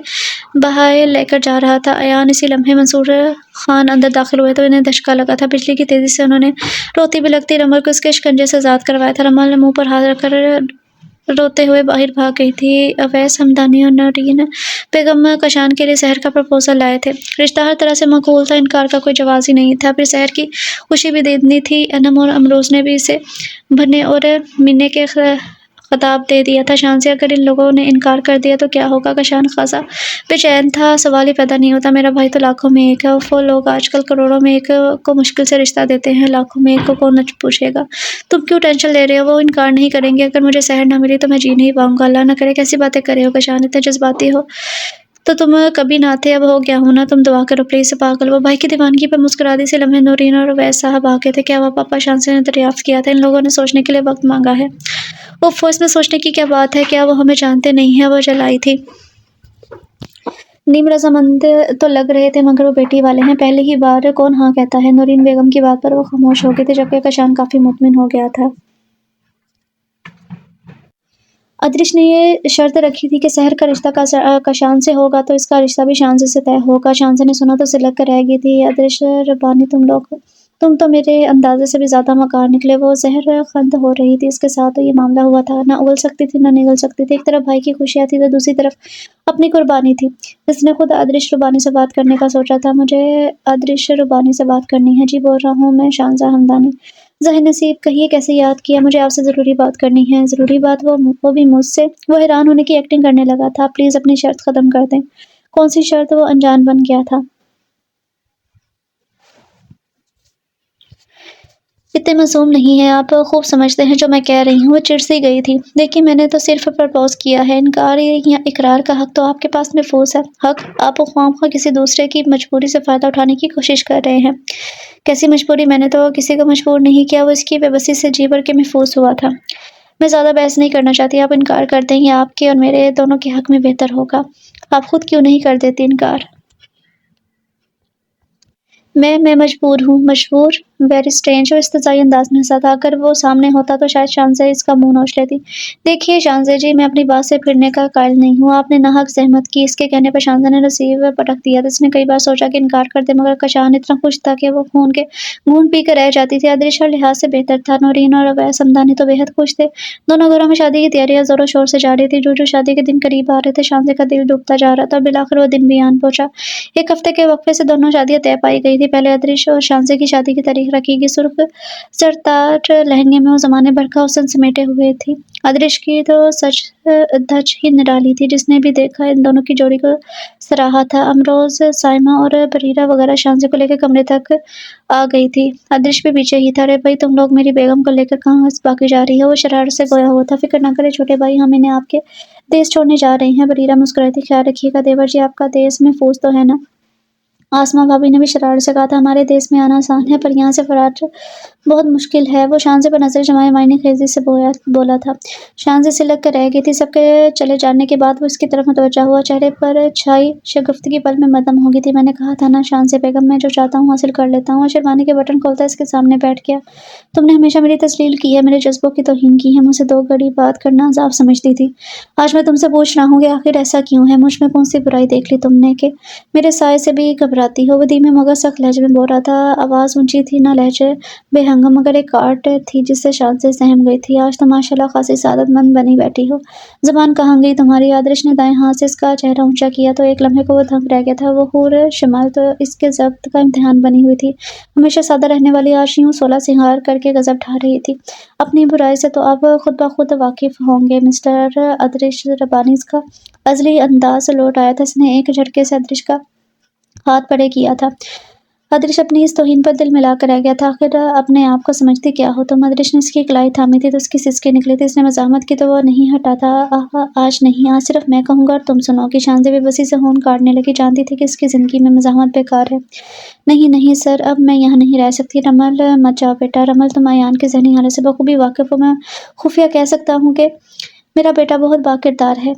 بہائے لے کر جا رہا تھا۔ ایان اسی لمحے منصور خان اندر داخل ہوئے تو انہیں دھچکا لگا تھا۔ بجلی کی تیزی سے انہوں نے روتی بلکتی رمل کو اس کے شکنجے سے آزاد کروایا تھا۔ رمل نے منہ پر ہاتھ رکھ کر روتے ہوئے باہر بھاگ گئی تھی۔ اویس ہمدانی اور نورین بیگم کشان کے لیے سحر کا پرپوزل لائے تھے۔ رشتہ ہر طرح سے معقول تھا، انکار کا کوئی جواز ہی نہیں تھا۔ پھر سحر کی خوشی بھی دیدنی تھی۔ انم اور امروز نے بھی اسے بھرنے اور ملنے کے خطاب دے دیا تھا۔ شان سے اگر ان لوگوں نے انکار کر دیا تو کیا ہوگا؟ کشان خاصا بے چین تھا۔ سوال ہی پیدا نہیں ہوتا۔ میرا بھائی تو لاکھوں میں ایک ہے۔ وہ لوگ آج کل کروڑوں میں ایک کو مشکل سے رشتہ دیتے ہیں، لاکھوں میں ایک کو کون پوچھے گا؟ تم کیوں ٹینشن لے رہے ہو؟ وہ انکار نہیں کریں گے۔ اگر مجھے سحر نہ ملی تو میں جی نہیں پاؤں گا۔ اللہ نہ کرے۔ کیسی باتیں کر رہے ہو کشان؟ اتنے جذباتی ہو تو تم کبھی نہ تھے، اب ہو گیا ہوں نا۔ تم دعا کرو پلیز۔ پاگل! وہ بھائی کی دیوانگی پر مسکرا دی۔ اسی لمحے نورین اور اویس صاحب آ گئے تھے۔ کیا ہوا پاپا؟ شان سے نے دریافت کیا تھا۔ ان لوگوں نے سوچنے کے لیے وقت مانگا ہے۔ اس میں سوچنے کی کیا بات ہے؟ کیا وہ ہمیں جانتے نہیں ہیں؟ وہ جلائی تھی۔ نیم رضامند تو لگ رہے تھے، مگر وہ بیٹی والے ہیں، پہلی ہی بار کون ہاں کہتا ہے؟ نورین بیگم کی بات پر وہ خاموش ہو گئی تھی، جبکہ کشان کافی مطمئن ہو گیا تھا۔ ادریش نے یہ شرط رکھی تھی کہ سحر کا رشتہ کشان سے ہوگا تو اس کا رشتہ بھی شانزے سے طے ہوگا۔ شانزے نے سنا تو سلک کر رہ گئی تھی۔ ادریش ربانی، تم تو میرے اندازے سے بھی زیادہ مکار نکلے۔ وہ زہر خند ہو رہی تھی۔ اس کے ساتھ تو یہ معاملہ ہوا تھا، نہ اگل سکتی تھی نہ نگل سکتی تھی۔ ایک طرف بھائی کی خوشیاں تھی تو دوسری طرف اپنی قربانی تھی۔ اس نے خود ادریش ربانی سے بات کرنے کا سوچا تھا۔ مجھے ادریش ربانی سے بات کرنی ہے؟ جی بول رہا ہوں میں، شانزہ ہمدانی۔ ظاہر نصیب، کہیے کیسے یاد کیا؟ مجھے آپ سے ضروری بات کرنی ہے۔ ضروری بات؟ وہ بھی مجھ سے؟ وہ حیران ہونے کی ایکٹنگ کرنے لگا تھا۔ پلیز اپنی شرط ختم کر دیں۔ کون سی شرط؟ وہ انجان بن گیا تھا۔ اتنے معصوم نہیں ہیں آپ، خوب سمجھتے ہیں جو میں کہہ رہی ہوں۔ وہ چڑ سی گئی تھی۔ دیکھیے، میں نے تو صرف پرپوز کیا ہے۔ انکار یا اقرار کا حق تو آپ کے پاس محفوظ ہے۔ حق؟ آپ خواہ کسی دوسرے کی مجبوری سے فائدہ اٹھانے کی کوشش کر رہے ہیں۔ کیسی مجبوری؟ میں نے تو کسی کو مجبور نہیں کیا۔ وہ اس کی بے بسی سے جی بھر کے محفوظ ہوا تھا۔ میں زیادہ بحث نہیں کرنا چاہتی۔ آپ انکار کر دیں، یہ آپ کے اور میرے دونوں کے حق میں بہتر ہوگا۔ آپ خود کیوں نہیں کر دیتی انکار؟ میں مجبور ہوں۔ مجبور؟ Very strange. وہ استہزائی انداز میں ہنسا تھا۔ اگر وہ سامنے ہوتا تو شاید شانزے اس کا منہ نوچ لیتی۔ دیکھیے شانزے جی، میں اپنی بات سے پھرنے کا قائل نہیں ہوں۔ آپ نے ناحق زحمت کی۔ اس کے کہنے پر شانزے نے رسیو پٹک دیا تھا۔ اس نے کئی بار سوچا کہ انکار کر دے، مگر کشان اتنا خوش تھا کہ وہ خون کے گھونٹ پی کر رہ جاتی تھی۔ ادریش ہر لحاظ سے بہتر تھا۔ نورین اور اویس ہمدانی تو بے حد خوش تھے۔ دونوں گھروں میں شادی کی تیاریاں زور و شور سے جاری تھی۔ جو شادی کے دن قریب آ رہے تھے، شانزے کا دل ڈوبتا جا رہا تھا اور بالآخر وہ دن بھی آن پہنچا۔ ایک ہفتے کے وقفے سے دونوں شادیاں طے پائی گئی تھی۔ پہلے ادریش اور شانزے کی شادی کی تاریخ رکھی گئی۔ سرخ زرتاٹ لہنگے میں وہ زمانے بھر کا حسن سمیٹے ہوئے تھی۔ ادریش کی تو سچ دھج ہی نرالی تھی۔ جس نے بھی دیکھا ان دونوں کی جوڑی کو سراہا تھا۔ امروز، سائمہ اور بریرہ وغیرہ شانزے کو لے کے کمرے تک آ گئی تھی۔ ادریش بھی پیچھے ہی تھا۔ ارے بھائی، تم لوگ میری بیگم کو لے کر کہاں بھاگی جا رہی ہو؟ وہ شرارت سے گویا ہوا تھا۔ فکر نہ کریں چھوٹے بھائی، ہم انہیں آپ کے دیس چھوڑنے جا رہے ہیں۔ بریرہ مسکرائی تھی۔ خیال رکھیے گا دیور جی، آپ کا دیس محفوظ تو ہے نا؟ آسما بھابھی نے بھی شرارت سے کہا تھا، ہمارے دیس میں آنا آسان ہے پر یہاں سے فرار بہت مشکل ہے۔ وہ شانزے پر نظر جمائے معنی خیزی سے بولا تھا۔ شانزے سے لگ کر رہ گئی تھی۔ سب کے چلے جانے کے بعد وہ اس کی طرف متوجہ ہوا، چہرے پر چھائی شگفتگی پل میں مدھم ہو گئی تھی۔ میں نے کہا تھا نا شانزے بیگم، میں جو چاہتا ہوں حاصل کر لیتا ہوں۔ وہ شیروانی کے بٹن کھولتا اس کے سامنے بیٹھ گیا۔ تم نے ہمیشہ میری تذلیل کی ہے، میرے جذبوں کی توہین کی ہے، مجھ سے دو گھڑی بات کرنا عذاب سمجھتی تھی۔ آج میں تم سے پوچھ رہا ہوں کہ آخر ایسا کیوں ہے؟ مجھ میں کون سی برائی دیکھ لی تم نے کہ میرے سائے سے بھی گھبراتی ہو؟ وہ دھیمے مگر سخت لہجے میں بول رہا تھا، آواز اونچی تھی نہ لہجے بے ہنگم، مگر ایک کاٹ تھی جس سے شانزے سہم گئی تھی۔ آج تو ماشاءاللہ خاصی سعادت مند بنی بیٹھی ہو۔ زبان کہاں گئی تمہاری؟ آدرش نے دائیں ہاتھ سے اس کا چہرہ اونچا کیا تو ایک لمحے کو وہ دھنک رہ گیا تھا۔ وہ حور شمال تو اس کے ضبط کا امتحان بنی ہوئی تھی، ہمیشہ سادہ رہنے والی آج یوں سولہ سنگھار کر کے غضب ڈھا رہی تھی۔ اپنی برائی سے تو آپ خود بخود واقف ہوں گے مسٹر آدرش ربانیز کا ازلی انداز لوٹ آیا تھا۔ اس نے ایک جھٹکے سے آدرش کا ہاتھ پرے کیا تھا۔ آدرش اپنی اس توہین پر دل ملا کر رہ گیا تھا۔ آخر اپنے آپ کو سمجھتی کیا ہو تم؟ آدرش نے اس کی کلائی تھامی تھی تو اس کی سسکیں نکلی تھی۔ اس نے مزاحمت کی تو وہ نہیں ہٹا تھا۔ آج نہیں، آج صرف میں کہوں گا اور تم سنو گی۔ شانزے بے بسی سے ہون کاٹنے لگی، جانتی تھی کہ اس کی زندگی میں مزاحمت بیکار ہے۔ نہیں نہیں سر، اب میں یہاں نہیں رہ سکتی۔ رمل مت جاؤ بیٹا۔ رمل، تم ایان کے ذہنی حالت سے بخوبی واقف ہو۔ میں خفیہ کہہ سکتا ہوں کہ میرا بیٹا بہت با کردار ہے۔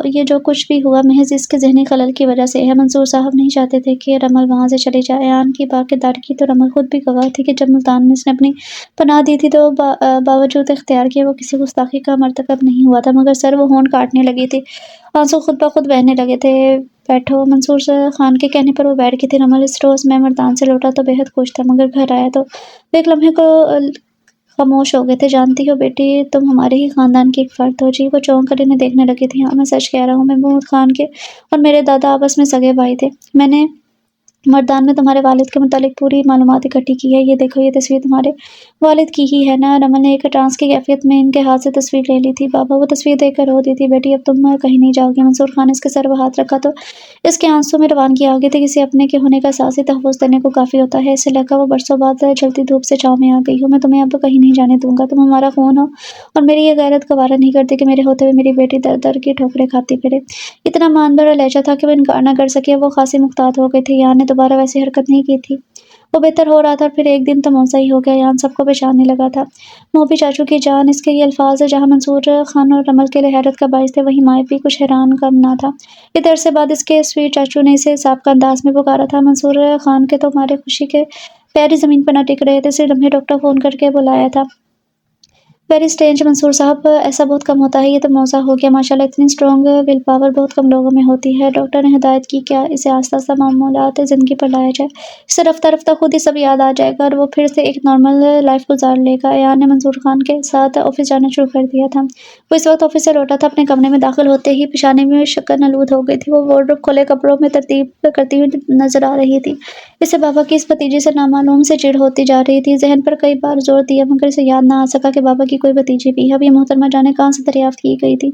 یہ جو کچھ بھی ہوا محض اس کے ذہنی خلل کی وجہ سے ہے۔ منصور صاحب نہیں چاہتے تھے کہ رمل وہاں سے چلی جائے۔ ایان کی با کرداری کی تو رمل خود بھی گواہ تھی کہ جب ملتان میں اس نے اپنی پناہ دی تھی تو باوجود اختیار کیے وہ کسی گستاخی کا مرتکب نہیں ہوا تھا۔ مگر سر، وہ ہون کاٹنے لگی تھی، آنسو خود بخود بہنے لگے تھے۔ بیٹھو۔ منصور خان کے کہنے پر وہ بیٹھ گئی تھی۔ رمل، اس روز میں ملتان سے لوٹا تو بے حد خوش تھا، مگر گھر آیا تو وہ ایک لمحے کو خاموش ہو گئے تھے۔ جانتی ہو بیٹی، تم ہمارے ہی خاندان کی ایک فرد ہو۔ جی؟ وہ چونک کر انہیں دیکھنے لگی تھی۔ ہاں، میں سچ کہہ رہا ہوں، محمود خان کے اور میرے دادا آپس میں سگے بھائی تھے۔ میں نے مردان میں تمہارے والد کے متعلق پوری معلومات اکٹھی کی ہے۔ یہ دیکھو، یہ تصویر تمہارے والد کی ہی ہے نا؟ رمل نے ایک ٹرانس کی کیفیت میں ان کے ہاتھ سے تصویر لے لی تھی۔ بابا وہ تصویر دیکھ کر رو دی تھی۔ بیٹی، اب تم کہیں نہیں جاؤ گی۔ منصور خان نے اس کے سر پر ہاتھ رکھا تو اس کے آنسو میں روانگی آ گئی تھی۔ کسی اپنے کے ہونے کا احساس ہی تحفظ دینے کو کافی ہوتا ہے۔ اسے لگا وہ برسوں بعد جلتی دھوپ سے چھاؤں میں آ گئی ہو۔ میں تمہیں اب کہیں نہیں جانے دوں گا۔ تم ہمارا خون ہو اور میری یہ غیرت گوارا نہیں کرتی کہ میرے ہوتے ہوئے میری بیٹی در در کی ٹھوکریں کھاتی پھرے۔ اتنا مان بھرا لہجہ تھا کہ وہ انکار نہ کر سکی۔ وہ خاصی محتاط ہو گئی تھی۔ ایان نے دوبارہ ویسی حرکت نہیں کی تھی۔ وہ بہتر ہو رہا تھا اور پھر ایک دن تو موزہ ہی ہو گیا۔ ایان سب کو پہچاننے لگا تھا۔ موبی چاچو کی جان، اس کے یہ الفاظ جہاں منصور خان اور رمل کے لیے حیرت کا باعث تھے، وہیں مائف بھی کچھ حیران کم نہ تھا۔ اتنے عرصے بعد اس کے سویٹ چاچو نے اسے سابقہ انداز میں پکارا تھا۔ منصور خان کے تو ہمارے خوشی کے پیری زمین پر نہ ٹک رہے تھے۔ اس لمحے ڈاکٹر فون کر کے بلایا تھا۔ ویری اسٹرینج منصور صاحب، ایسا بہت کم ہوتا ہے۔ یہ تو موزہ ہو گیا۔ ماشاءاللہ اتنی اسٹرانگ ول پاور بہت کم لوگوں میں ہوتی ہے۔ ڈاکٹر نے ہدایت کی کیا اسے آہستہ آہستہ معمولات زندگی پر لایا جائے۔ اسے رفتہ رفتہ خود ہی سب یاد آ جائے گا اور وہ پھر سے ایک نارمل لائف گزار لے گا۔ ایان نے منصور خان کے ساتھ آفس جانا شروع کر دیا تھا۔ وہ اس وقت آفس سے لوٹا تھا۔ اپنے کمرے میں داخل ہوتے ہی پیشانی میں شکن آلود ہو گئی تھی۔ وہ وارڈروب کھلے کپڑوں میں ترتیب کرتی ہوئی نظر آ رہی تھی۔ اسے بابا کی اس بھتیجی سے نامعلوم سے چڑ ہوتی جا رہی تھی۔ ذہن پر کئی بار زور دیا مگر اسے یاد نہ آ سکا کہ بابا کی کوئی بھتیجی بھی ہے۔ اب یہ محترمہ جانے کہاں سے دریافت کی گئی تھی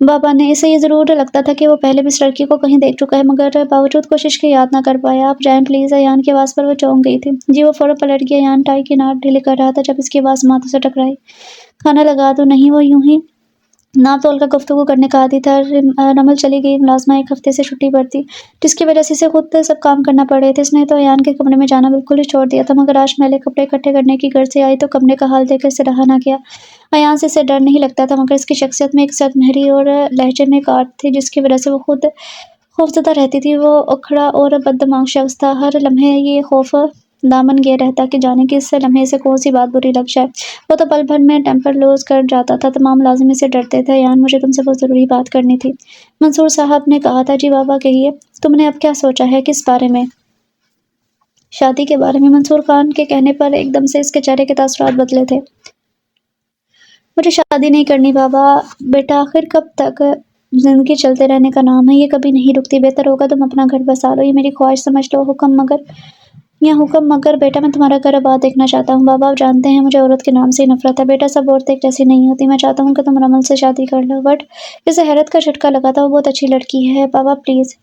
بابا نے؟ اسے یہ ضرور لگتا تھا کہ وہ پہلے بھی اس لڑکی کو کہیں دیکھ چکا ہے، مگر باوجود کوشش کے یاد نہ کر پایا۔ آپ جائیں پلیز۔ ایان کی آواز پر وہ چونک گئی تھی۔ جی۔ وہ فوراً پلٹ گیا۔ ایان ٹائی کی ناٹ ڈھیلی کر رہا تھا جب اس کی آواز ماتھے سے ٹکرائی۔ کھانا لگا دوں؟ نہیں، وہ یوں ہی ناپ تول کا گفتگو کرنے کا عادی تھا۔ رمل چلی گئی۔ ملازمہ ایک ہفتے سے چھٹی پر تھی جس کی وجہ سے اسے خود سب کام کرنا پڑ رہے تھے۔ اس نے تو ایان کے کمرے میں جانا بالکل ہی چھوڑ دیا تھا، مگر آج میلے کپڑے اکٹھے کرنے کی غرض سے آئی تو کمرے کا حال دیکھ کر اسے رہا نہ گیا۔ ایان سے اسے ڈر نہیں لگتا تھا، مگر اس کی شخصیت میں ایک سخت مہری اور لہجے میں ایک آٹ تھی جس کی وجہ سے وہ خود خوفزدہ رہتی تھی۔ وہ اکھڑا اور بد دماغ شخص تھا۔ ہر لمحے یہ خوف دامن گیر رہتا کہ جانے کہ اس لمحے سے کون سی بات بری لگ جائے۔ وہ تو پل بھر میں ٹیمپر لوز کر جاتا تھا۔ تمام ملازم اسے ڈرتے تھے۔ ایان، مجھے تم سے بہت ضروری بات کرنی تھی، منصور صاحب نے کہا تھا۔ جی بابا، کہیے۔ تم نے اب کیا سوچا ہے؟ کس بارے میں؟ شادی کے بارے میں۔ منصور خان کے کہنے پر ایک دم سے اس کے چہرے کے تاثرات بدلے تھے۔ مجھے شادی نہیں کرنی بابا۔ بیٹا، آخر کب تک؟ زندگی چلتے رہنے کا نام ہے، یہ کبھی نہیں رکتی۔ بہتر ہوگا تم اپنا گھر بسا لو، یہ میری خواہش سمجھ لو۔ حکم مگر بیٹا، میں تمہارا گھر آباد دیکھنا چاہتا ہوں۔ بابا، آپ جانتے ہیں مجھے عورت کے نام سے ہی نفرت ہے۔ بیٹا، سب عورتیں ایک جیسی نہیں ہوتی۔ میں چاہتا ہوں کہ تم رمل سے شادی کر لو۔ بٹ اسے حیرت کا جھٹکا لگا تھا۔ وہ بہت اچھی لڑکی ہے بابا، پلیز۔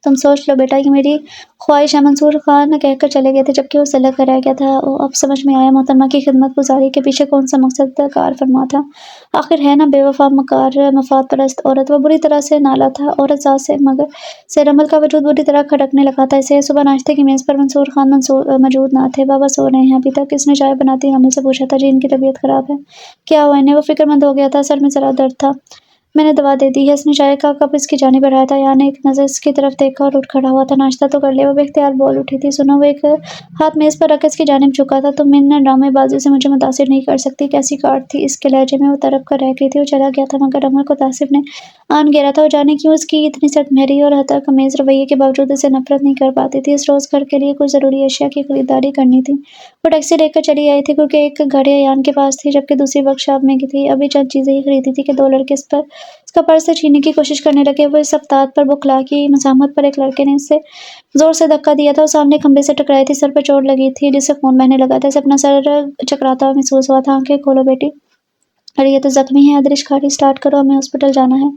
تم سوچ لو بیٹا، یہ میری خواہش ہے۔ منصور خان کہہ کر چلے گئے تھے جبکہ وہ سلگ کر رہ گیا تھا۔ اب سمجھ میں آیا محترمہ کی خدمت گزاری کے پیچھے کون سا مقصد کار فرما تھا۔ آخر ہے نا بے وفا، مکار، مفاد پرست عورت۔ وہ بری طرح سے نالا تھا عورت ذات سے، مگر سے رمل کا وجود بری طرح کھٹکنے لگا تھا اسے۔ صبح ناشتے کی میز پر منصور خان موجود نہ تھے۔ بابا سو رہے ہیں ابھی تک؟ اس نے چائے بناتی رمل سے پوچھا تھا۔ جی ان کی طبیعت خراب ہے۔ کیا ہوا انہیں؟ وہ فکر مند ہو گیا تھا، سر میں ذرا درد تھا۔ میں نے دوا دے دی ہے۔ اس نے چائے کا کپ اس کی جانب بڑھایا تھا۔ یان نے ایک نظر اس کی طرف دیکھا اور اٹھ کھڑا ہوا تھا۔ ناشتہ تو کر لیا؟ وہ بے اختیار بول اٹھی تھی۔ سنو، وہ ایک ہاتھ میز پر رکھ اس کی جانب جھکا تھا۔ تم ان ڈرامے بازیوں سے مجھے متاثر نہیں کر سکتی۔ کیسی کاٹ تھی اس کے لہجے میں، وہ تڑپ کر رہ گئی تھی۔ وہ چلا گیا تھا مگر رمل کو تاثر نے آن گھیرا تھا۔ وہ جانے کیوں اس کی اتنی سخت مہری اور حتاکمیز رویے کے باوجود اسے نفرت نہیں کر پاتی تھی۔ اس روز گھر کے لیے کچھ ضروری اشیاء کی خریداری کرنی تھی۔ وہ ٹیکسی لے کر چلی آئی تھی کیونکہ ایک گاڑی ایان کے پاس تھی جبکہ دوسری ورک شاپ میں تھی۔ ابھی چند چیزیں ہی خریدی تھی کہ دو لڑکے اس کا پرس چھیننے کی کوشش کرنے لگے۔ وہ اس افتاد پر بخلا کی مزاحمت پر ایک لڑکے نے اسے زور سے دھکا دیا تھا۔ وہ سامنے کھمبے سے ٹکرائی تھی، سر پر چوٹ لگی تھی جس سے خون بہنے لگا تھا۔ اسے اپنا سر چکراتا ہوا محسوس ہوا تھا۔ آنکھیں کھولو بیٹی۔ ارے یہ تو زخمی ہے۔ ادرش گاڑی سٹارٹ کرو، ہمیں ہاسپٹل جانا ہے۔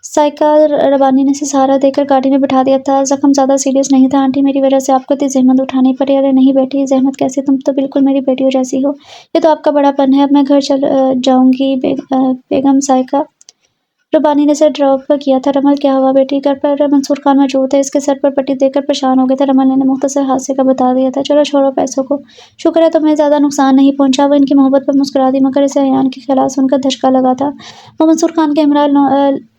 سائیکا ربانی نے اسے سہارا دے کر گاڑی میں بٹھا دیا تھا۔ زخم زیادہ سیریس نہیں تھا آنٹی، میری وجہ سے آپ کو اتنی زحمت اٹھانی پڑی۔ ارے نہیں بیٹی، زحمت کیسی، تم تو بالکل میری بیٹیوں جیسی ہو۔ یہ تو آپ کا بڑا پن ہے۔ اب میں گھر چل جاؤں گی بیگم سائیکا ربانی نے اسے ڈراپ کیا تھا۔ رمل کیا ہوا بیٹی؟ گھر پر منصور خان موجود ہے۔ اس کے سر پر پٹی دیکھ کر پریشان ہو گئے تھے۔ رمل نے مختصر حادثے کا بتا دیا تھا۔ چلو چھوڑو پیسوں کو، شکر ہے تمہیں زیادہ نقصان نہیں پہنچا۔ وہ ان کی محبت پر مسکرا دی مگر اسے ایان کے خیالات سن کر دھچکا لگا تھا۔ وہ منصور خان کے ہمراہ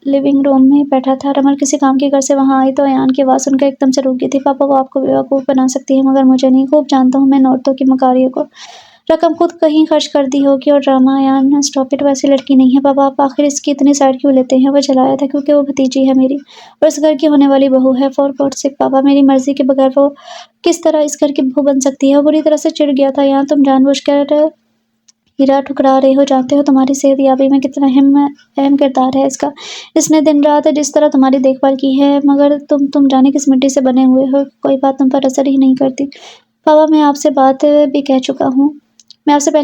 لیونگ روم میں بیٹھا تھا۔ رمل کسی کام کی غرض سے وہاں آئی تو ایان کی آواز سن کر ایک دم سے رک گئی تھی۔ پاپا، وہ آپ کو بیوقوف بنا سکتی ہے مگر مجھے نہیں۔ خوب جانتا ہوں میں عورتوں کی مکاریوں کو، رقم خود کہیں خرچ کر دی ہوگی اور ڈرامہ۔ ایان اسٹاپ اٹ، ویسی لڑکی نہیں ہے پاپا، آپ آخر اس کی اتنی سائڈ کیوں لیتے ہیں؟ وہ چلایا تھا کیونکہ وہ بھتیجی ہے میری اور اس گھر کی ہونے والی بہو ہے۔ فور گاڈ سیک پاپا، میری مرضی کے بغیر وہ کس طرح اس گھر کی بہو بن سکتی ہے؟ وہ بری طرح سے چڑ گیا تھا۔ ایان تم جان بوجھ کر ہیرا ٹھکرا رہے ہو، جانتے ہو تمہاری صحت یابی میں کتنا اہم کردار ہے اس کا۔ اس نے دن رات جس طرح تمہاری دیکھ بھال کی ہے مگر تم جانے کس مٹی سے بنے ہوئے ہو، کوئی بات تم پر اثر ہی نہیں کرتی۔ پاپا میں آپ سے پہلے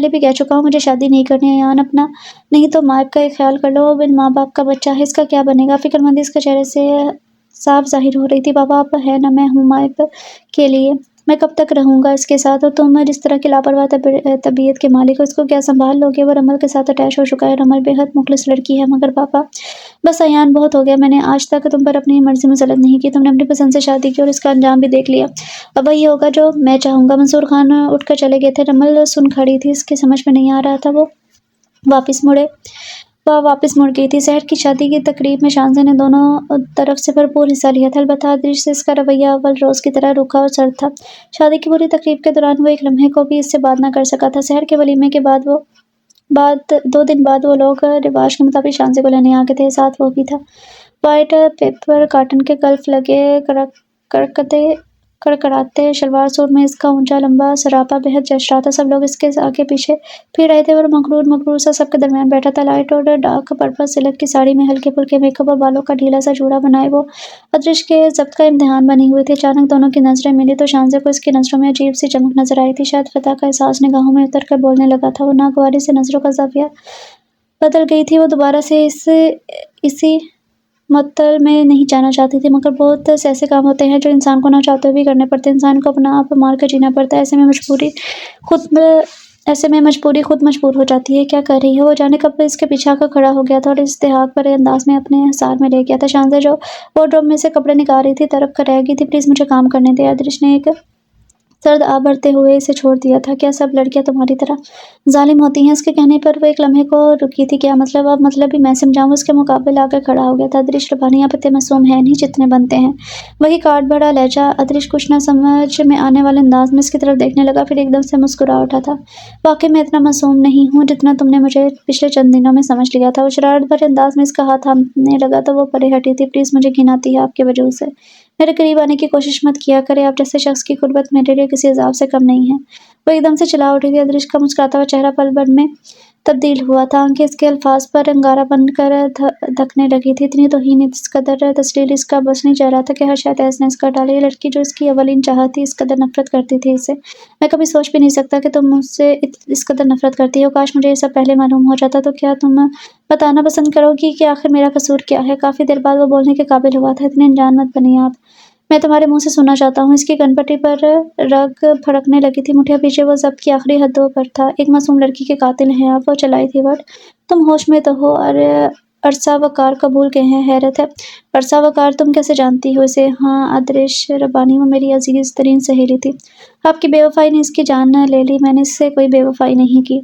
بھی کہہ چکا ہوں مجھے شادی نہیں کرنی ہے ایان، اپنا نہیں تو مائب کا ایک خیال کر لو۔ وہ بن ماں باپ کا بچہ ہے، اس کا کیا بنے گا؟ فکر مندی اس کے چہرے سے صاف ظاہر ہو رہی تھی۔ پاپا آپ ہے نا، میں ہوں مائب کے لیے، میں کب تک رہوں گا اس کے ساتھ، اور تم جس طرح کی لاپرواہ طبیعت کے مالک ہو اس کو کیا سنبھال لو گے؟ وہ رمل کے ساتھ اٹیچ ہو چکا ہے۔ رمل بے حد مخلص لڑکی ہے مگر پاپا بس ایان بہت ہو گیا۔ میں نے آج تک تم پر اپنی مرضی مسلط نہیں کی، تم نے اپنی پسند سے شادی کی اور اس کا انجام بھی دیکھ لیا۔ اب وہی ہوگا جو میں چاہوں گا۔ منصور خان اٹھ کر چلے گئے تھے۔ رمل سن کھڑی تھی، اس کی سمجھ میں نہیں آ رہا تھا۔ وہ واپس مڑ گئی تھی۔ شہر کی شادی کی تقریب میں شانزے نے دونوں طرف سے بھرپور حصہ لیا تھا، البتہ ادرش سے اس کا رویہ اول روز کی طرح روکھا اور سرد تھا۔ شادی کی پوری تقریب کے دوران وہ ایک لمحے کو بھی اس سے بات نہ کر سکا تھا۔ شہر کے ولیمے کے بعد 2 دن بعد وہ لوگ رواج کے مطابق شانزے کو لینے آ گئے تھے، ساتھ وہ بھی تھا۔ وائٹ پیپر کاٹن کے گلف لگے کڑکڑاتے شلوار سوٹ میں اس کا اونچا لمبا سراپا بےحد جچ رہا تھا۔ سب لوگ اس کے آگے پیچھے پھر رہے تھے اور مغرور سا سب کے درمیان بیٹھا تھا۔ لائٹ اور ڈارک پرپل سلک کی ساڑی میں ہلکے پھلکے میک اپ اور بالوں کا ڈھیلا سا جوڑا بنائے وہ ادرش کے ضبط کا امتحان بنی ہوئی تھی۔ اچانک دونوں کی نظریں ملی تو شانزے کو اس کی نظروں میں عجیب سی چمک نظر آئی تھی، شاید فتح کا احساس نگاہوں میں اتر کر بولنے لگا تھا۔ وہ ناگواری سے نظروں کا زاویہ بدل گئی تھی۔ وہ دوبارہ سے اسی معطل میں نہیں جانا چاہتی تھی مگر بہت سے ایسے کام ہوتے ہیں جو انسان کو نہ چاہتے ہوئے بھی کرنے پڑتے ہیں، انسان کو اپنا آپ مار کر جینا پڑتا ہے، ایسے میں مجبوری خود مجبور ہو جاتی ہے۔ کیا کر رہی ہے؟ وہ جانے کب اس کے پیچھے آ کر کھڑا ہو گیا تھا اور استحقاق بھرے انداز میں اپنے حصار میں لے گیا تھا۔ شانزے جو وارڈروب میں سے کپڑے نکال رہی تھی تڑپ کر رہ گئی تھی۔ پلیز مجھے کام کرنے دے، ادرش نے ایک سرد آہ بھرتے ہوئے اسے چھوڑ دیا تھا۔ کیا سب لڑکیاں تمہاری طرح ظالم ہوتی ہیں؟ اس کے کہنے پر وہ ایک لمحے کو رکی تھی۔ کیا مطلب؟ اب مطلب بھی میں سمجھاؤں؟ اس کے مقابل آ کر کھڑا ہو گیا تھا۔ ادرش ربانی آپ اتنے معصوم ہیں نہیں جتنے بنتے ہیں۔ وہی کاٹ بھرا لہجہ۔ ادرش کچھ نہ سمجھ میں آنے والے انداز میں اس کی طرف دیکھنے لگا، پھر ایک دم سے مسکرا اٹھا تھا۔ واقعی میں اتنا معصوم نہیں ہوں جتنا تم نے مجھے پچھلے چند دنوں میں سمجھ لیا تھا۔ وہ شرارت بھرے انداز میں اس کا ہاتھ تھامنے لگا تو وہ پرے ہٹی تھی۔ پلیز مجھے گھن آتی ہے آپ کے وجود سے، میرے قریب آنے کی کوشش مت کیا کرے، آپ جیسے شخص کی قربت میرے لیے کسی عذاب سے کم نہیں ہے۔ وہ ایک دم سے چلا اٹھی تھی۔ ادرش کا مسکراتا ہوا چہرہ پل بھر میں تبدیل ہوا تھا، آنکھیں اس کے الفاظ پر انگارہ بن کر دھکنے لگی تھی۔ اتنی توہین، اس قدر تذلیل اس کا بس نہیں چاہ رہا تھا کہ ہر شے تہس نہس کر ڈالے۔ یہ لڑکی جو اس کی اولین چاہت تھی، اس قدر نفرت کرتی تھی اس سے۔ میں کبھی سوچ بھی نہیں سکتا کہ تم مجھ سے اس قدر نفرت کرتی ہو۔ کاش مجھے یہ سب پہلے معلوم ہو جاتا۔ تو کیا تم بتانا پسند کرو گی کہ آخر میرا قصور کیا ہے؟ کافی دیر بعد وہ بولنے کے قابل ہوا تھا۔ اتنے انجان مت بنیے آپ، میں تمہارے منہ سے سننا چاہتا ہوں۔ اس کی کنپٹی پر رگ پھڑکنے لگی تھی، مٹھیاں پیچھے۔ وہ ضبط کی آخری حدوں پر تھا۔ ایک معصوم لڑکی کے قاتل ہیں آپ، وہ چلائی تھی ورڈ۔ تم ہوش میں تو ہو؟ عرصہ وقار قبول کہیں، حیرت ہے۔ عرصہ وقار، تم کیسے جانتی ہو اسے؟ ہاں، آدرش ربانی، وہ میری عزیز ترین سہیلی تھی۔ آپ کی بے وفائی نے اس کی جان لے لی۔ میں نے اس سے کوئی بے وفائی نہیں کی۔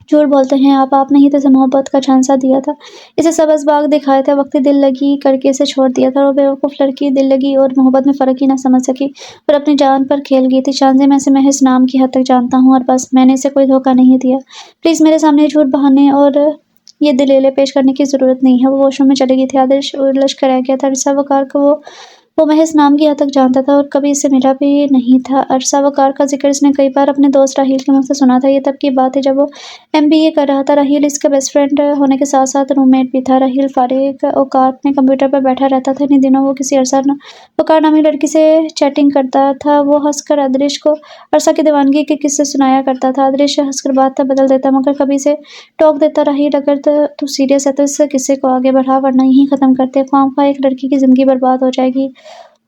جھوٹ بولتے ہیں آپ نے ہی تو اسے محبت کا جھانسا دیا تھا، اسے سبز باغ دکھائے تھے، وقتی دل لگی کر کے اسے چھوڑ دیا تھا۔ اور وہ بیوقوف لڑکی دل لگی اور محبت میں فرق ہی نہ سمجھ سکی اور اپنی جان پر کھیل گئی تھی۔ شانزے، میں اسے محض نام کی حد تک جانتا ہوں اور بس، میں نے اسے کوئی دھوکہ نہیں دیا۔ پلیز میرے سامنے یہ جھوٹ بہانے اور یہ دلیلیں پیش کرنے کی ضرورت نہیں ہے۔ وہ واش روم میں چلی گئی تھی۔ آدرش الجھ کر رہ گیا تھا۔ عرصہ وقار کو وہ محض نام کی حد تک جانتا تھا اور کبھی اسے ملا بھی نہیں تھا۔ عرصہ وقار کا ذکر اس نے کئی بار اپنے دوست راحیل کے منہ سے سنا تھا۔ یہ تب کی بات ہے جب وہ MBA کر رہا تھا۔ راحیل اس کا بیسٹ فرینڈ ہونے کے ساتھ ساتھ روم میٹ بھی تھا۔ راحیل فارغ اوقات میں کمپیوٹر پر بیٹھا رہتا تھا۔ انہی دنوں وہ کسی عرصہ وقار نامی لڑکی سے چیٹنگ کرتا تھا۔ وہ ہنس کر آدرش کو عرصہ کی دیوانگی کے قصے سنایا کرتا تھا۔ آدرش ہنس کر بات بدل دیتا مگر کبھی اسے ٹوک دیتا، راحیل اگر تو سیریس ہے تو اس قصے کو آگے بڑھا ورنہ یہیں ختم کرتے، خواہ مخواہ ایک لڑکی کی زندگی برباد ہو جائے گی۔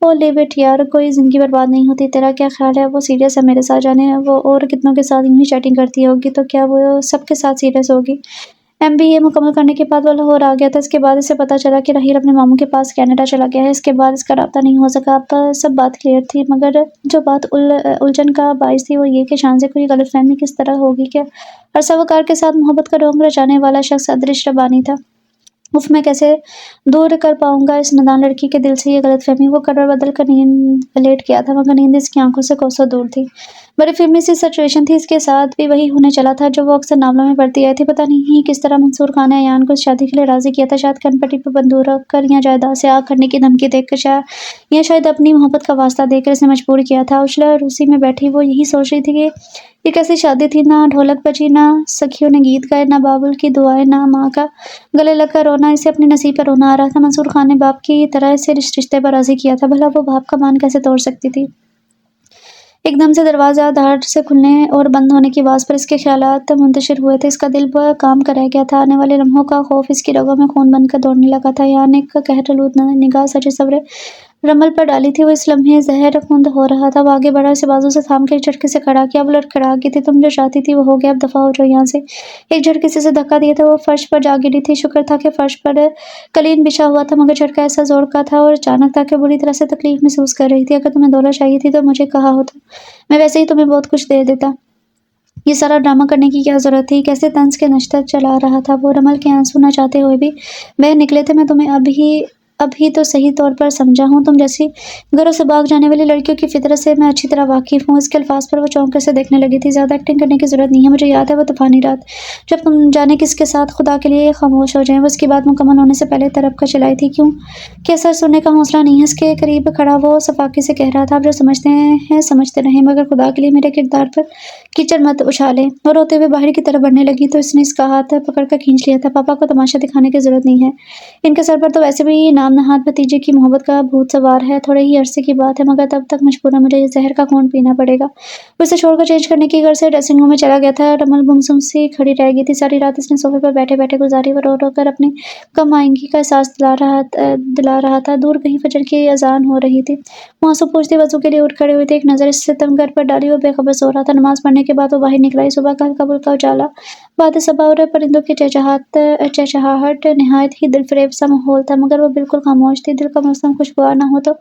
او لیو اٹ یار، کوئی زندگی برباد نہیں ہوتی۔ تیرا کیا خیال ہے؟ وہ سیریس ہے میرے ساتھ، جانے وہ اور کتنوں کے ساتھ یوں ہی چیٹنگ کرتی ہوگی تو کیا وہ سب کے ساتھ سیریس ہوگی؟ MBA مکمل کرنے کے بعد وہ لاہور آ گیا تھا۔ اس کے بعد اسے پتہ چلا کہ راحیل اپنے ماموں کے پاس کینیڈا چلا گیا ہے۔ اس کے بعد اس کا رابطہ نہیں ہو سکا۔ اب سب بات کلیئر تھی مگر جو بات الجھن کا باعث تھی وہ یہ کہ شانزے کو یہ غلط فہمی کس طرح ہوگی کہ عرصہ وقار کے ساتھ محبت کا ڈھونگ رچانے والا شخص آدرش ربانی تھا۔ میں کیسے دور کر پاؤں گا اس نادان لڑکی کے دل سے یہ غلط فہمی؟ وہ کروٹ بدل کر نیند لیٹ گیا تھا مگر نیند اس کی آنکھوں سے کوسوں دور تھی۔ بڑی فلمی سی سچویشن تھی۔ اس کے ساتھ بھی وہی ہونے چلا تھا جو وہ اکثر ناولوں میں پڑھتی آئی تھی۔ پتہ نہیں کس طرح منصور خان نے ایان کو اس شادی کے لیے راضی کیا تھا، شاید کنپٹی پر بندوق رکھ کر یا جائیداد سے آگ کرنے کی دھمکی دے کر، یا شاید اپنی محبت کا واسطہ دے کر اسے مجبور کیا تھا۔ عشلا روسی میں بیٹھی وہ یہی سوچ رہی تھی کہ یہ کیسی شادی تھی، نہ ڈھولک بجی، نہ سکھیوں نے گیت گائے، نہ بابل کی دعائیں، نہ ماں کا گلے لگ کر رونا۔ اسے اپنے نصیب پر رونا آ رہا تھا۔ منصور خان نے باپ کی طرح اسے اس رشتے پر راضی کیا تھا، بھلا وہ باپ کا مان کیسے توڑ سکتی تھی؟ ایک دم سے دروازہ دھڑ سے کھلنے اور بند ہونے کی آواز پر اس کے خیالات منتشر ہوئے تھے۔ اس کا دل کام کر رہ گیا تھا۔ آنے والے لمحوں کا خوف اس کی رگوں میں خون بن کر دوڑنے لگا تھا۔ ایان ایک قہرآلود نگاہ سجے سورے رمل پر ڈالی تھی۔ وہ اس لمحے زہر خند ہو رہا تھا۔ وہ آگے بڑھا، اسے بازو سے تھام کے ایک جھٹکے سے کھڑا کیا۔ وہ لڑکھڑا گئی تھی۔ تم جو چاہتی تھی وہ ہو گیا، اب دفعہ ہو جاؤ یہاں سے۔ ایک جھٹکے سے اسے دھکا دیا تھا۔ وہ فرش پر جا گری تھی۔ شکر تھا کہ فرش پر قالین بچھا ہوا تھا مگر جھٹکا ایسا زور کا تھا اور اچانک تھا کہ بری طرح سے تکلیف محسوس کر رہی تھی۔ اگر تمہیں دولت چاہیے تھی تو مجھے کہا ہوتا، میں ویسے ہی تمہیں بہت کچھ دے دیتا۔ یہ سارا ڈرامہ کرنے کی کیا ضرورت تھی؟ کیسے طنز کے نشتر چلا رہا تھا وہ۔ رمل کے آنسو نہ چاہتے ہوئے بھی بہہ نکلے تھے۔ میں تمہیں اب ہی تو صحیح طور پر سمجھا ہوں۔ تم جیسی گھروں سے بھاگ جانے والی لڑکیوں کی فطرت سے میں اچھی طرح واقف ہوں۔ اس کے الفاظ پر وہ چونک کر اسے دیکھنے لگی تھی۔ زیادہ ایکٹنگ کرنے کی ضرورت نہیں ہے، مجھے یاد ہے وہ طوفانی رات جب تم جانے کس کے ساتھ، خدا کے لیے خاموش ہو جائیں۔ وہ اس کی بات مکمل ہونے سے پہلے تڑپ کر چلائی تھی۔ کیوں کہ اثر سننے کا حوصلہ نہیں ہے۔ اس کے قریب کھڑا وہ صفاقی سے کہہ رہا تھا، آپ جو سمجھتے ہیں سمجھتے رہیں مگر خدا کے لیے میرے کردار پر کیچڑ مت اچھالیں۔ وہ روتے ہوئے باہر کی طرف بڑھنے لگی تو اس نے اس کا ہاتھ پکڑ کر کھینچ لیا تھا۔ پاپا کو تماشا دکھانے کی ضرورت نہیں ہے، ان کے سر پر تو ویسے بھی نام نہاد بھتیجے کی محبت کا بھوت سوار ہے۔ تھوڑے ہی عرصے کی بات ہے مگر تب تک مجبوراً مجھے یہ زہر کا گھونٹ پینا پڑے گا۔ وہ اسے چھوڑ کر چینج کرنے کی غرض سے ڈریسنگ روم میں چلا گیا تھا۔ رمل گمسم سی کھڑی رہ گئی تھی۔ ساری رات اس نے صوفے پر بیٹھے بیٹھے گزاری۔ وہ رو رو کر اپنی کم آئینگی کا احساس دلا رہا تھا۔ دور کہیں فجر کی اذان ہو رہی تھی۔ وہ آنسو پوچھتی وضو کے لیے اٹھ کھڑے ہوئے تھے۔ ایک نظر اس ستم گر پر ڈالی، وہ بے خبر سو رہا تھا۔ نماز پڑھنے کے بعد وہ باہر نکلا۔ صبح کا ہلکا پھلکا اجالا، باد صبا اور پرندوں کی چہچہاہٹ، نہایت ہی دل فریب سا ماحول تھا مگر وہ بالکل خاموش تھی۔ دل کا موسم خوشگوار نہ ہو تو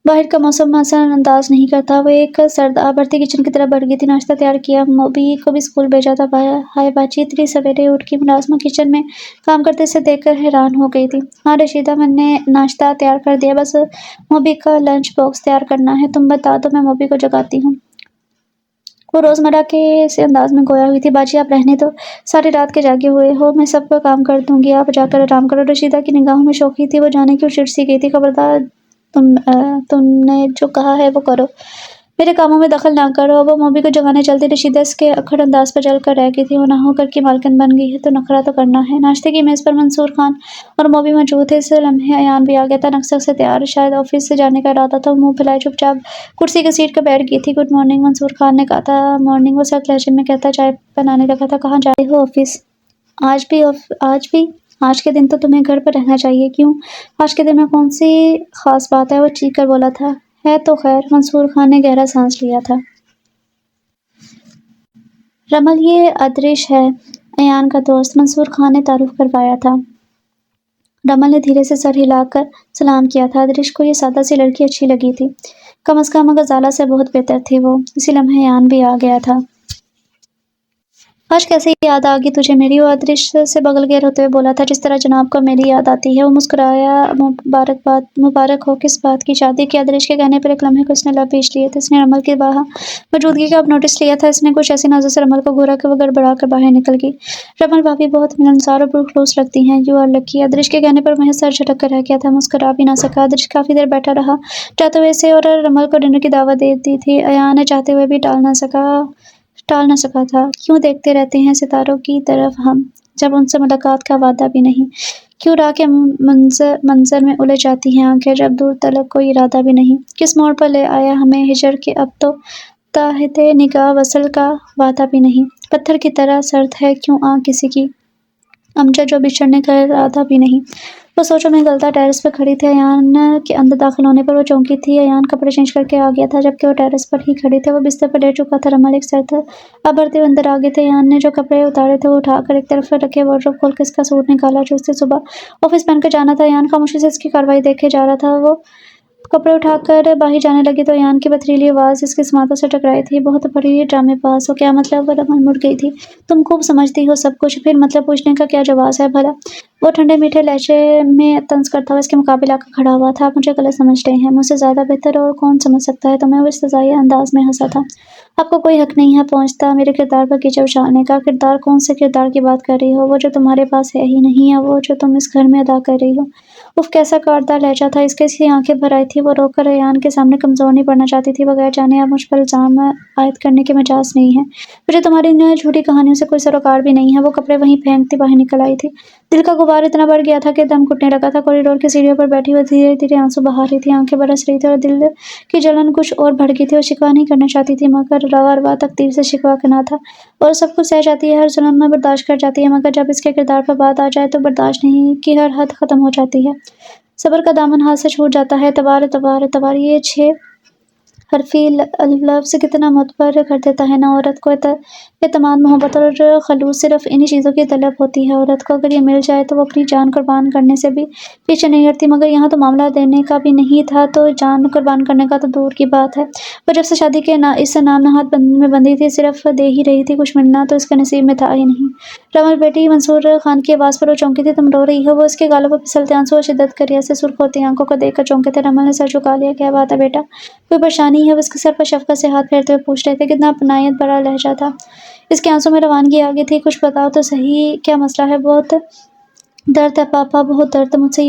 باہر کا موسم اثر انداز نہیں کرتا۔ وہ ایک سرد آب بھرتی کچن کی طرف بڑھ گئی تھی۔ ناشتہ تیار کیا، موبی کو بھی اسکول بھیجا تھا۔ ہائے باجی اتنی سویرے اٹھ کی ملازمہ کچن میں کام کرتے اسے دیکھ کر حیران ہو گئی تھی۔ ہاں رشیدہ، میں نے ناشتہ تیار کر دیا، بس موبی کا لنچ باکس تیار کرنا ہے۔ تم بتا دو میں موبی کو جگاتی ہوں۔ وہ روزمرہ کے سے انداز میں گویا ہوئی تھی۔ باجی آپ رہنے دو، ساری رات کے جاگے ہوئے ہو، میں سب کا کام کر دوں گی، آپ جا کر آرام کرو۔ رشیدہ کی نگاہوں میں شوخی تھی۔ وہ جانے کیوں چڑ سی گئی تھی۔ خبردار، تم نے جو کہا ہے وہ کرو، میرے کاموں میں دخل نہ کرو۔ وہ موبی کو جگانے چلتی۔ رشیدہ اس کے اکڑ انداز پر جل کر رہ گئی تھی۔ وہ نہ ہو گھر کی مالکن بن گئی ہے تو نخرہ تو کرنا ہے۔ ناشتے کی میز پر منصور خان اور موبی موجود تھے۔ اس لمحے ایان بھی آ گیا تھا، نک سے تیار، شاید آفس سے جانے کا ارادہ تھا۔ وہ منہ پھیلائے چپ چاپ کرسی کی سیٹ پر بیٹھ گئی تھی۔ گڈ مارننگ، منصور خان نے کہا تھا۔ مارننگ، وہ سخت لہجے میں کہتا چائے بنانے لگا تھا۔ کہاں جاتے ہو؟ آفس۔ آج بھی؟ آج کے دن تو تمہیں گھر پر رہنا چاہیے۔ کیوں؟ آج کے دن میں کون سی خاص بات ہے؟ وہ چیخ کر بولا تھا۔ ہے تو خیر، منصور خان نے گہرا سانس لیا تھا۔ رمل، یہ ادریش ہے، ایان کا دوست، منصور خان نے تعارف کروایا تھا۔ رمل نے دھیرے سے سر ہلا کر سلام کیا تھا۔ ادریش کو یہ سادہ سی لڑکی اچھی لگی تھی، کم از کم غزالہ سے بہت بہتر تھی وہ۔ اسی لمحے ایان بھی آ گیا تھا۔ آج کیسے یاد آ گئی تجھے میری؟ وہ ادریش سے بغل گیر ہوتے ہوئے بولا تھا، جس طرح جناب کو میری یاد آتی ہے۔ وہ مسکرایا۔ مبارک ہو، کس بات کی؟ شادی کی؟ ادریش کے کہنے پر ایک لمحے کو اس نے لب پیچ لیے تھے۔ اس نے رمل کی وہاں موجودگی کا اب نوٹس لیا تھا۔ اس نے کچھ ایسی نظر سے رمل کو گھورا کہ وہ گڑبڑا کر باہر نکل گئی۔ رمل بھابھی بہت ملنسار اور پرخلوص لگتی ہیں۔ You are lucky. ادریش کے کہنے پر محض سر جھٹک کر رہ گیا تھا، مسکرا بھی نہ سکا۔ ادریش کافی دیر بیٹھا رہا، چاہتے ہوئے اسے اور رمل کو ڈنر کی دعوت دے دی تھی۔ ایان نے چاہتے ہوئے بھی ٹال نہ سکا تھا۔ کیوں دیکھتے رہتے ہیں ستاروں کی طرف ہم، جب ان سے ملاقات کا وعدہ بھی نہیں؟ کیوں راہ کے منظر میں الجھ جاتی ہیں آنکھیں، جب دور تلک کوئی ارادہ بھی نہیں؟ کس موڑ پر لے آیا ہمیں ہجر کہ اب تو تحت نگاہ وصل کا وعدہ بھی نہیں؟ پتھر کی طرح سرد ہے کیوں آنکھ کسی کی، امجد جو بچھڑنے کا ارادہ بھی نہیں؟ وہ سوچوں میں گلتا ٹیرس پر کھڑی تھی۔ ایان کے اندر داخل ہونے پر وہ چونکی تھی۔ ایان کپڑے چینج کر کے آ گیا تھا، جبکہ وہ ٹیرس پر ہی کھڑے تھے۔ وہ بستر پر لیٹ چکا تھا۔ رمل ایک سرد آہ بھرتے ہوئے اندر آ گئے تھے۔ ایان نے جو کپڑے اتارے تھے وہ اٹھا کر ایک طرف رکھے، وارڈروب کھول کے اس کا سوٹ نکالا جو اسے صبح آفس پہن کر جانا تھا۔ ایان خاموشی سے اس کی کارروائی دیکھے جا رہا تھا۔ وہ کپڑے اٹھا کر باہر جانے لگی تو ایان کی پتھریلی آواز اس کی سماعتوں سے ٹکرائی تھی۔ بہت بڑی ڈرامے باز ہو۔ کیا مطلب؟ رمل مڑ گئی تھی۔ تم خوب سمجھتی ہو سب کچھ، پھر مطلب پوچھنے کا کیا جواز ہے بھلا؟ وہ ٹھنڈے میٹھے لہجے میں طنز کرتا ہوا اس کے مقابل آ کر کھڑا ہوا تھا۔ آپ مجھے غلط سمجھ رہے ہیں، مجھ سے زیادہ بہتر اور کون سمجھ سکتا ہے تمہیں؟ وہ استہزائیہ انداز میں ہنسا تھا۔ آپ کو کوئی حق نہیں ہے پہنچتا میرے کردار پر کیچڑ اچھالنے کا۔ کردار؟ کون سے کردار کی بات کر رہی ہو؟ وہ جو تمہارے پاس ہے ہی نہیں، یا وہ جو تم اس گھر میں ادا کر رہی ہو؟ اف، کیسا کاٹدار لہجہ تھا اس کے۔ اس کی آنکھیں بھر آئی تھیں۔ وہ رو کر ایان کے سامنے کمزور نہیں پڑنا چاہتی تھی۔ بغیر جانے آپ مجھ پر الزام عائد کرنے کے مجاز نہیں ہے۔ مجھے تمہاری ان جھوٹی کہانیوں سے کوئی سروکار بھی نہیں ہے۔ وہ کپڑے وہیں پھینکتی باہر نکل آئی تھی۔ دل کا غبار اتنا بڑھ گیا تھا کہ دم گھٹنے لگا تھا۔ کوریڈور کی سیڑھیوں پر بیٹھی وہ دھیرے دھیرے آنسو بہا رہی تھی، آنکھیں برس رہی تھیں اور دل کی جلن کچھ اور بڑھ گئی تھی۔ وہ شکوہ نہیں کرنا چاہتی تھی، مگر روا روا تقدیر سے شکوہ کرنا تھا۔ اور سب کچھ سہ جاتی ہے، ہر ظلم میں برداشت کر جاتی ہے، مگر جب اس کے کردار پر بات آ جائے تو برداشت نہیں کی ہر حد ختم ہو جاتی ہے۔ صبر کا دامن ہاتھ سے چھوٹ جاتا ہے۔ اعتبار اعتبار اعتبار، یہ 6 حرفی لفظ کتنا معتبر کر دیتا ہے نا عورت کو۔ اعتماد، محبت اور خلوص، صرف انہی چیزوں کی طلب ہوتی ہے عورت کو۔ اگر یہ مل جائے تو وہ اپنی جان قربان کرنے سے بھی پیچھے نہیں ہٹتی، مگر یہاں تو معاملہ دینے کا بھی نہیں تھا، تو جان قربان کرنے کا تو دور کی بات ہے۔ وہ جب سے شادی کے اس نام نہاد میں بندھی تھی صرف دے ہی رہی تھی، کچھ ملنا تو اس کے نصیب میں تھا ہی نہیں۔ رمل بیٹی، منصور خان کی آواز پر وہ چونکی تھی۔ تم رو رہی ہو؟ وہ اس کے گالوں پر پھسلتے آنسو اور شدت کے ریت سے سرخ ہوتی آنکھوں کو دیکھ کر چونکے تھے۔ رمل نے سر جھکا لیا۔ کیا بات ہے بیٹا، کوئی پریشانی ہے؟ وہ اس کے سر پر شفقت سے ہاتھ پھیرتے ہوئے پوچھ رہے تھے۔ کتنا اپنائیت بھرا لہجہ تھا اس کے، آنسوں میں روانگی آ گئی تھی۔ کچھ بتاؤ تو صحیح، کیا مسئلہ ہے؟ بہت درد ہے پاپا، بہت درد، مجھ سے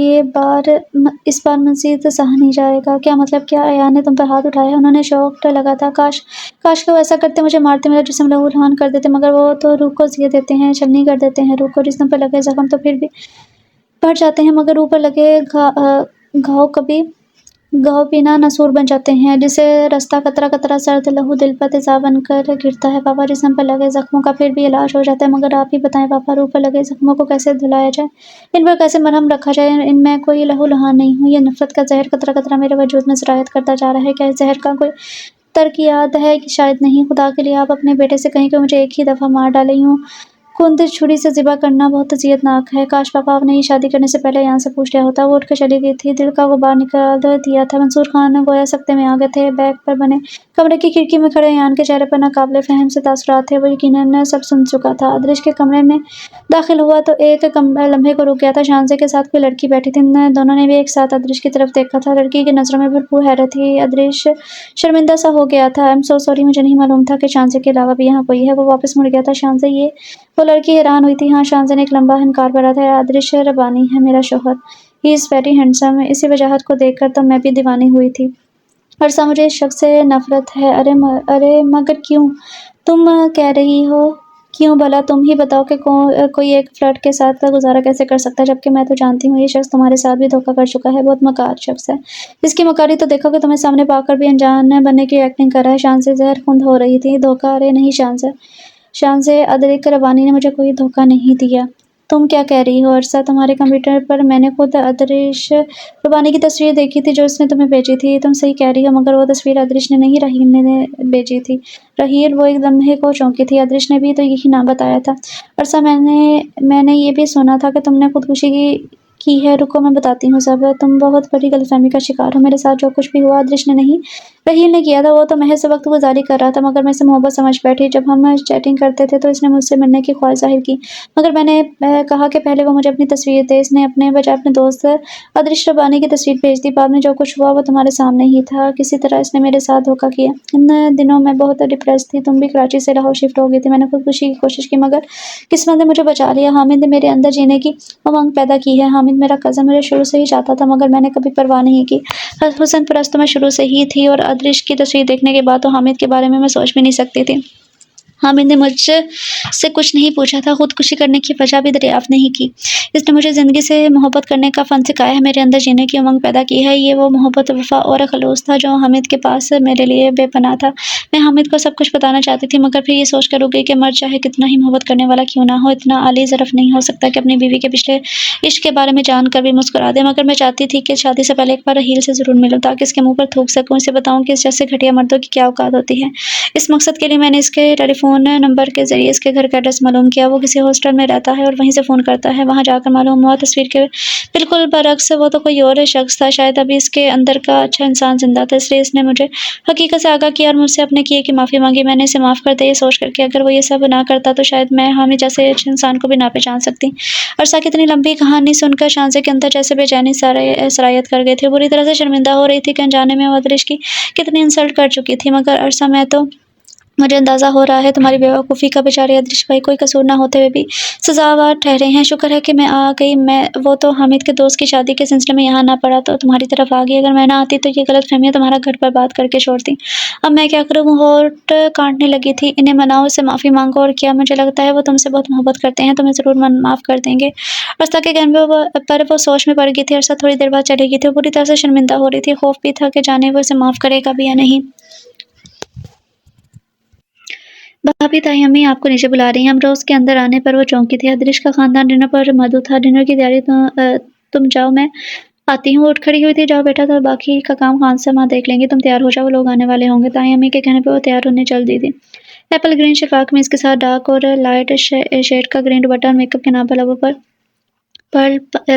اس بار مزید سہا نہیں جائے گا۔ کیا مطلب؟ کیا؟ ایان نے تم پر ہاتھ اٹھایا؟ انہوں نے شوق لگا تھا۔ کاش کہ وہ ایسا کرتے، مجھے مارتے، میرا جسم لہو لہان کر دیتے، مگر وہ تو روح کو اذیت دیتے ہیں، چھلنی کر دیتے ہیں روح کو۔ جسم پر لگے زخم تو پھر بھی بڑھ جاتے ہیں، مگر روح پر لگے گھاؤ پینا ناسور بن جاتے ہیں، جسے رستا قطرہ قطرہ سرد لہو دل پر تیزاب بن کر گرتا ہے۔ پاپا، جسم پر لگے زخموں کا پھر بھی علاج ہو جاتا ہے، مگر آپ ہی بتائیں پاپا، روح پر لگے زخموں کو کیسے دھلایا جائے، ان پر کیسے مرہم رکھا جائے؟ ان میں کوئی لہو لہان نہیں ہوں، یہ نفرت کا زہر قطرہ قطرہ میرے وجود میں سرایت کرتا جا رہا ہے۔ کیا اس زہر کا کوئی ترکیات ہے؟ شاید نہیں۔ خدا کے لیے آپ اپنے بیٹے سے کہیں کہ مجھے ایک ہی دفعہ مار ڈالے، یوں کند چھری سے ذبح کرنا بہت اذیت ناک ہے۔ کاش پاپا آپ نے یہ شادی کرنے سے پہلے یہاں سے پوچھ لیا ہوتا۔ وہ اٹھ کر چلی گئی تھی، دل کا غبار نکال دیا تھا۔ منصور خان گویا سکتے میں آ گئے تھے۔ بیک پر بنے کمرے کی کھڑکی میں کھڑے ایان کے چہرے پر ناقابل فہم سے تاثرات تھے۔ وہ یقیناً سب سن چکا تھا۔ ادریش کے کمرے میں داخل ہوا تو ایک لمحے کو رک گیا تھا۔ شانزے کے ساتھ کوئی لڑکی بیٹھی تھی، دونوں نے بھی ایک ساتھ ادریش کی طرف دیکھا تھا۔ لڑکی کی نظروں میں بھرپور حیرت تھی۔ ادریش شرمندہ سا ہو گیا تھا۔ I'm so sorry، مجھے نہیں معلوم تھا کہ شانزے کے علاوہ بھی یہاں کوئی ہے۔ وہ واپس مڑ گیا تھا۔ شانزے، یہ؟ وہ لڑکی حیران ہوئی تھی۔ ہاں، شانزے نے ایک لمبا ہنکار بھرا تھا۔ ادریش ربانی ہے میرا شوہر، ہی از ویری ہینڈسم۔ اسی وجاہت کو دیکھ کر تو میں بھی دیوانی ہوئی تھی۔ عرصہ مجھے اس شخص سے نفرت ہے۔ ارے مگر کیوں؟ تم کہہ رہی ہو کیوں بھلا؟ تم ہی بتاؤ کہ کوئی ایک فلرٹ کے ساتھ گزارا کیسے کر سکتا ہے، جبکہ میں تو جانتی ہوں یہ شخص تمہارے ساتھ بھی دھوکہ کر چکا ہے، بہت مکار شخص ہے۔ اس کی مکاری تو دیکھو کہ تمہیں سامنے پا کر بھی انجان بننے کی ایکٹنگ کر رہا ہے۔ شانزے زہر خوند ہو رہی تھی۔ دھوکہ؟ ارے نہیں شانزے، ادریک ربانی نے مجھے کوئی دھوکہ نہیں دیا۔ تم کیا کہہ رہی ہو عرصہ؟ تمہارے کمپیوٹر پر میں نے خود ادریش ربانی کی تصویر دیکھی تھی جو اس نے تمہیں بھیجی تھی۔ تم صحیح کہہ رہی ہو، مگر وہ تصویر ادریش نے نہیں، رحیل نے بھیجی تھی۔ رحیل؟ وہ ایک لمحے کو چونکی تھی۔ ادریش نے بھی تو یہی نام بتایا تھا۔ عرصہ، میں نے یہ بھی سنا تھا کہ تم نے خودکشی کی ہے۔ رکو میں بتاتی ہوں سب۔ تم بہت بڑی غلط فہمی کا شکار ہو۔ میرے ساتھ جو کچھ بھی ہوا ادریش نے نہیں، رحیل نے کیا تھا۔ وہ تو محض وقت گزاری کر رہا تھا، مگر میں اسے محبت سمجھ بیٹھی۔ جب ہم چیٹنگ کرتے تھے تو اس نے مجھ سے ملنے کی خواہش ظاہر کی، مگر میں نے کہا کہ پہلے وہ مجھے اپنی تصویر دے۔ اس نے اپنے بجائے اپنے دوست ادریش ربانی کی تصویر بھیج دی۔ بعد میں جو کچھ ہوا وہ تمہارے سامنے ہی تھا۔ کسی طرح اس نے میرے ساتھ دھوکہ کیا۔ ان دنوں میں بہت ڈپریس تھی۔ تم بھی کراچی سے لاہور شفٹ ہو گئی تھی۔ میں نے خودکشی کی کوشش کی، مگر قسمت نے مجھے بچا لیا۔ حامد نے میرے اندر جینے کی امنگ پیدا کی ہے۔ حامد میرا کزن مجھے شروع سے ہی چاہتا تھا، مگر میں نے کبھی پرواہ نہیں کی۔ حسن پرست تو میں شروع سے ہی تھی، اور ادریش کی تصویر دیکھنے کے بعد تو حامد کے بارے میں سوچ بھی نہیں سکتی تھی۔ حامد نے مجھ سے کچھ نہیں پوچھا تھا، خودکشی کرنے کی وجہ بھی دریافت نہیں کی۔ اس نے مجھے زندگی سے محبت کرنے کا فن سکھایا ہے، میرے اندر جینے کی امنگ پیدا کی ہے۔ یہ وہ محبت، وفا اور خلوص تھا جو حامد کے پاس میرے لیے بے پناہ تھا۔ میں حامد کو سب کچھ بتانا چاہتی تھی، مگر پھر یہ سوچ کر رک گئی کہ مرد چاہے کتنا ہی محبت کرنے والا کیوں نہ ہو، اتنا عالی ظرف نہیں ہو سکتا کہ اپنی بیوی کے پچھلے عشق کے بارے میں جان کر بھی مسکرا دے۔ مگر میں چاہتی تھی کہ شادی سے پہلے ایک بار رحیل سے ضرور ملوں، تاکہ اس کے منہ پر تھوک سکوں، اسے بتاؤں کہ اس جیسے گھٹیا مردوں کی کیا اوقات ہوتی ہے۔ اس مقصد کے لیے میں نے اس کے ٹیلی فون نمبر کے ذریعے اس کے گھر کا ایڈریس معلوم کیا۔ وہ کسی ہاسٹل میں رہتا ہے اور وہیں سے فون کرتا ہے۔ وہاں جا کر معلوم ہوا تصویر کے بالکل برعکس وہ تو کوئی اور شخص تھا۔ شاید ابھی اس کے اندر کا اچھا انسان زندہ تھا، اس لیے اس نے مجھے حقیقت سے آگاہ کیا اور مجھ سے اپنے کیے کی معافی مانگی۔ میں نے اسے معاف کر دیا، یہ سوچ کر کہ اگر وہ یہ سب نہ کرتا تو شاید میں حامد جیسے اچھے انسان کو بھی نہ پہچان سکتی۔ عرصہ کی اتنی لمبی کہانی سن کر شانزے کے اندر جیسے بے چینی سرایت کر گئی تھی۔ بری طرح سے شرمندہ ہو رہی تھی کہ انجانے میں وہ ادریش کی کتنی انسلٹ کر چکی تھی۔ مگر عرصہ، مجھے اندازہ ہو رہا ہے تمہاری بیوقوفی کا۔ بیچارے ادریش بھائی کوئی قصور نہ ہوتے ہوئے بھی سزاوار ٹھہرے ہیں۔ شکر ہے کہ میں آ گئی۔ وہ تو حامد کے دوست کی شادی کے سلسلے میں یہاں نہ پڑا تو تمہاری طرف آ گئی۔ اگر میں نہ آتی تو یہ غلط فہمیاں تمہارا گھر برباد کر کے چھوڑتی۔ اب میں کیا کروں؟ وہ ہونٹ کاٹنے لگی تھی۔ انہیں مناؤ، اس سے معافی مانگو، اور کیا مجھے لگتا ہے وہ تم سے بہت محبت کرتے ہیں، تمہیں ضرور معاف کر دیں گے۔ عرصہ کے کہنے پر وہ سوچ میں پڑ گئی تھی۔ عرصہ تھوڑی دیر بعد چلی گئی تھی۔ وہ بری طرح سے شرمندہ ہو رہی تھی، خوف بھی تھا کہ جانے وہ اسے معاف کرے گا بھی یا نہیں۔ بھابھی، تائی امی آپ کو نیچے بلا رہی ہیں۔ امروز کے اندر آنے پر وہ چونکی تھی۔ ادریش کا خاندان ڈنر پر مدعو تھا۔ ڈنر کی تیاری تم جاؤ، میں آتی ہوں۔ اٹھ کھڑی ہوئی تھی۔ جاؤ بیٹا، تو باقی کا کام خان سے ماں دیکھ لیں گے۔ تم تیار ہو جاؤ، وہ لوگ آنے والے ہوں گے۔ تائی امی کے کہنے پر وہ تیار ہونے چل دی تھی۔ ایپل گرین شفاف میں اس کے ساتھ ڈارک اور لائٹ شیڈ کا گرین دوپٹہ اور میک اپ کے نام پر لبوں پر پرل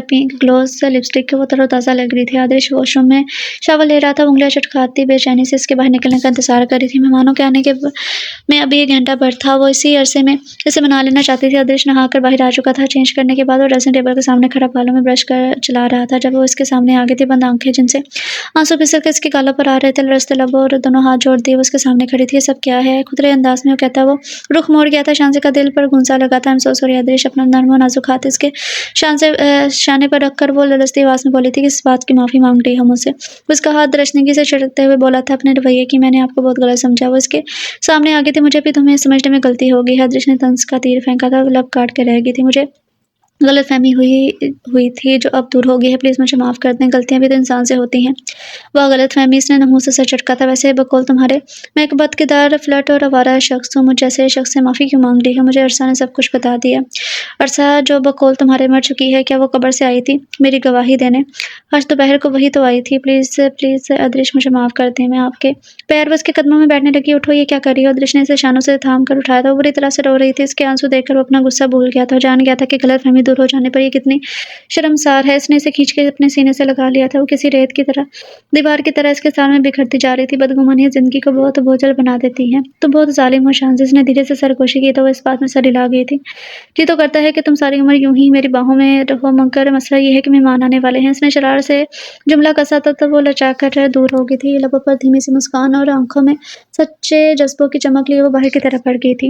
پنک گلوز لپسٹک کے وہ تر و تازہ لگ رہی تھی۔ ادریش واش روم میں شاور لے رہا تھا، انگلیاں چٹکاتی بے چینی سے اس کے باہر نکلنے کا انتظار کر رہی تھی۔ مہمانوں کے آنے میں ابھی 1 گھنٹہ بھر تھا، وہ اسی عرصے میں اسے منا لینا چاہتی تھی۔ ادریش نہا کر باہر آ چکا تھا۔ چینج کرنے کے بعد وہ ڈریسنگ ٹیبل کے سامنے کھڑا بالوں میں برش چلا رہا تھا جب وہ اس کے سامنے آ گئی تھی۔ بند آنکھیں جن سے آنسو پھسل کر اس کے گالوں پر آ رہے تھے، لرزتے لبوں اور دونوں ہاتھ جوڑ دیے وہ اس کے سامنے کھڑی تھی۔ یہ سب کیا ہے؟ کھدرے انداز میں وہ کہتا وہ رخ موڑ گیا تھا۔ شانزے کا دل پر گھونسا لگا تھا۔ I'm so sorry۔ ادریش اپنا نرم و نازک ہاتھ اس کے شانے پر رکھ کر وہ لرزتی آواز میں بولی تھی کہ اس بات کی معافی مانگ رہی ہو مجھ سے۔ اس کا ہاتھ درشنگی سے جھٹکتے ہوئے بولا تھا اپنے رویے کی، میں نے آپ کو بہت غلط سمجھا۔ وہ اس کے سامنے آگے تھی۔ مجھے بھی تمہیں سمجھنے میں غلطی ہو گئی ہے۔ ادریش نے طنز کا تیر پھینکا تھا، لب کاٹ کے رہ گئی تھی۔ مجھے غلط فہمی ہوئی تھی جو اب دور ہو گئی ہے، پلیز مجھے معاف کر دیں۔ غلطیاں بھی تو انسان سے ہوتی ہیں۔ وہ غلط فہمی، اس نے نحوست سے سر جھٹکا تھا۔ ویسے بقول تمہارے میں ایک بد کردار فلرٹ اور آوارہ شخص ہوں، مجھ جیسے شخص سے معافی کیوں مانگ رہی ہو؟ مجھے عرصہ نے سب کچھ بتا دیا۔ عرصہ جو بقول تمہارے مر چکی ہے، کیا وہ قبر سے آئی تھی میری گواہی دینے؟ آج دوپہر کو وہی تو آئی تھی۔ پلیز پلیز ادریش، مجھے معاف کر دیں، میں آپ کے پیر۔ وہ اس کے قدموں میں بیٹھنے لگی۔ اٹھو، یہ کیا کر رہی ہو؟ ادریش نے اسے شانوں سے تھام کر اٹھایا تھا۔ وہ بری طرح سے رو رہی تھی۔ اس کے آنسو دیکھ کر وہ اپنا غصہ بھول گیا تھا، جان گیا تھا کہ غلط فہمی دور ہو جانے پر یہ کتنی شرمسار ہے۔ اس نے اسے کھینچ کے اپنے سینے سے لگا لیا تھا۔ وہ کسی ریت کی طرح، دیوار کی طرح اس کے سامنے بکھرتی جا رہی تھی۔ بدگمانیاں زندگی کو بہت بوجھل بنا دیتی ہیں۔ تم بہت ظالم ہو شانزے۔ اس نے دھیرے سے سرگوشی کی تو وہ اس بات میں سر ہلا گئی تھی۔ جی تو کرتا ہے کہ تم ساری عمر یوں ہی میری باہوں میں رہو، مگر مسئلہ یہ ہے کہ مہمان آنے والے ہیں۔ اس نے شرارت سے جملہ کسا تھا تو وہ لچا کر دور ہو گئی تھی۔ لبوں پر دھیمی سی مسکان اور آنکھوں میں سچے جذبوں کی چمک لیے وہ باہر کی طرف بڑھ گئی تھی۔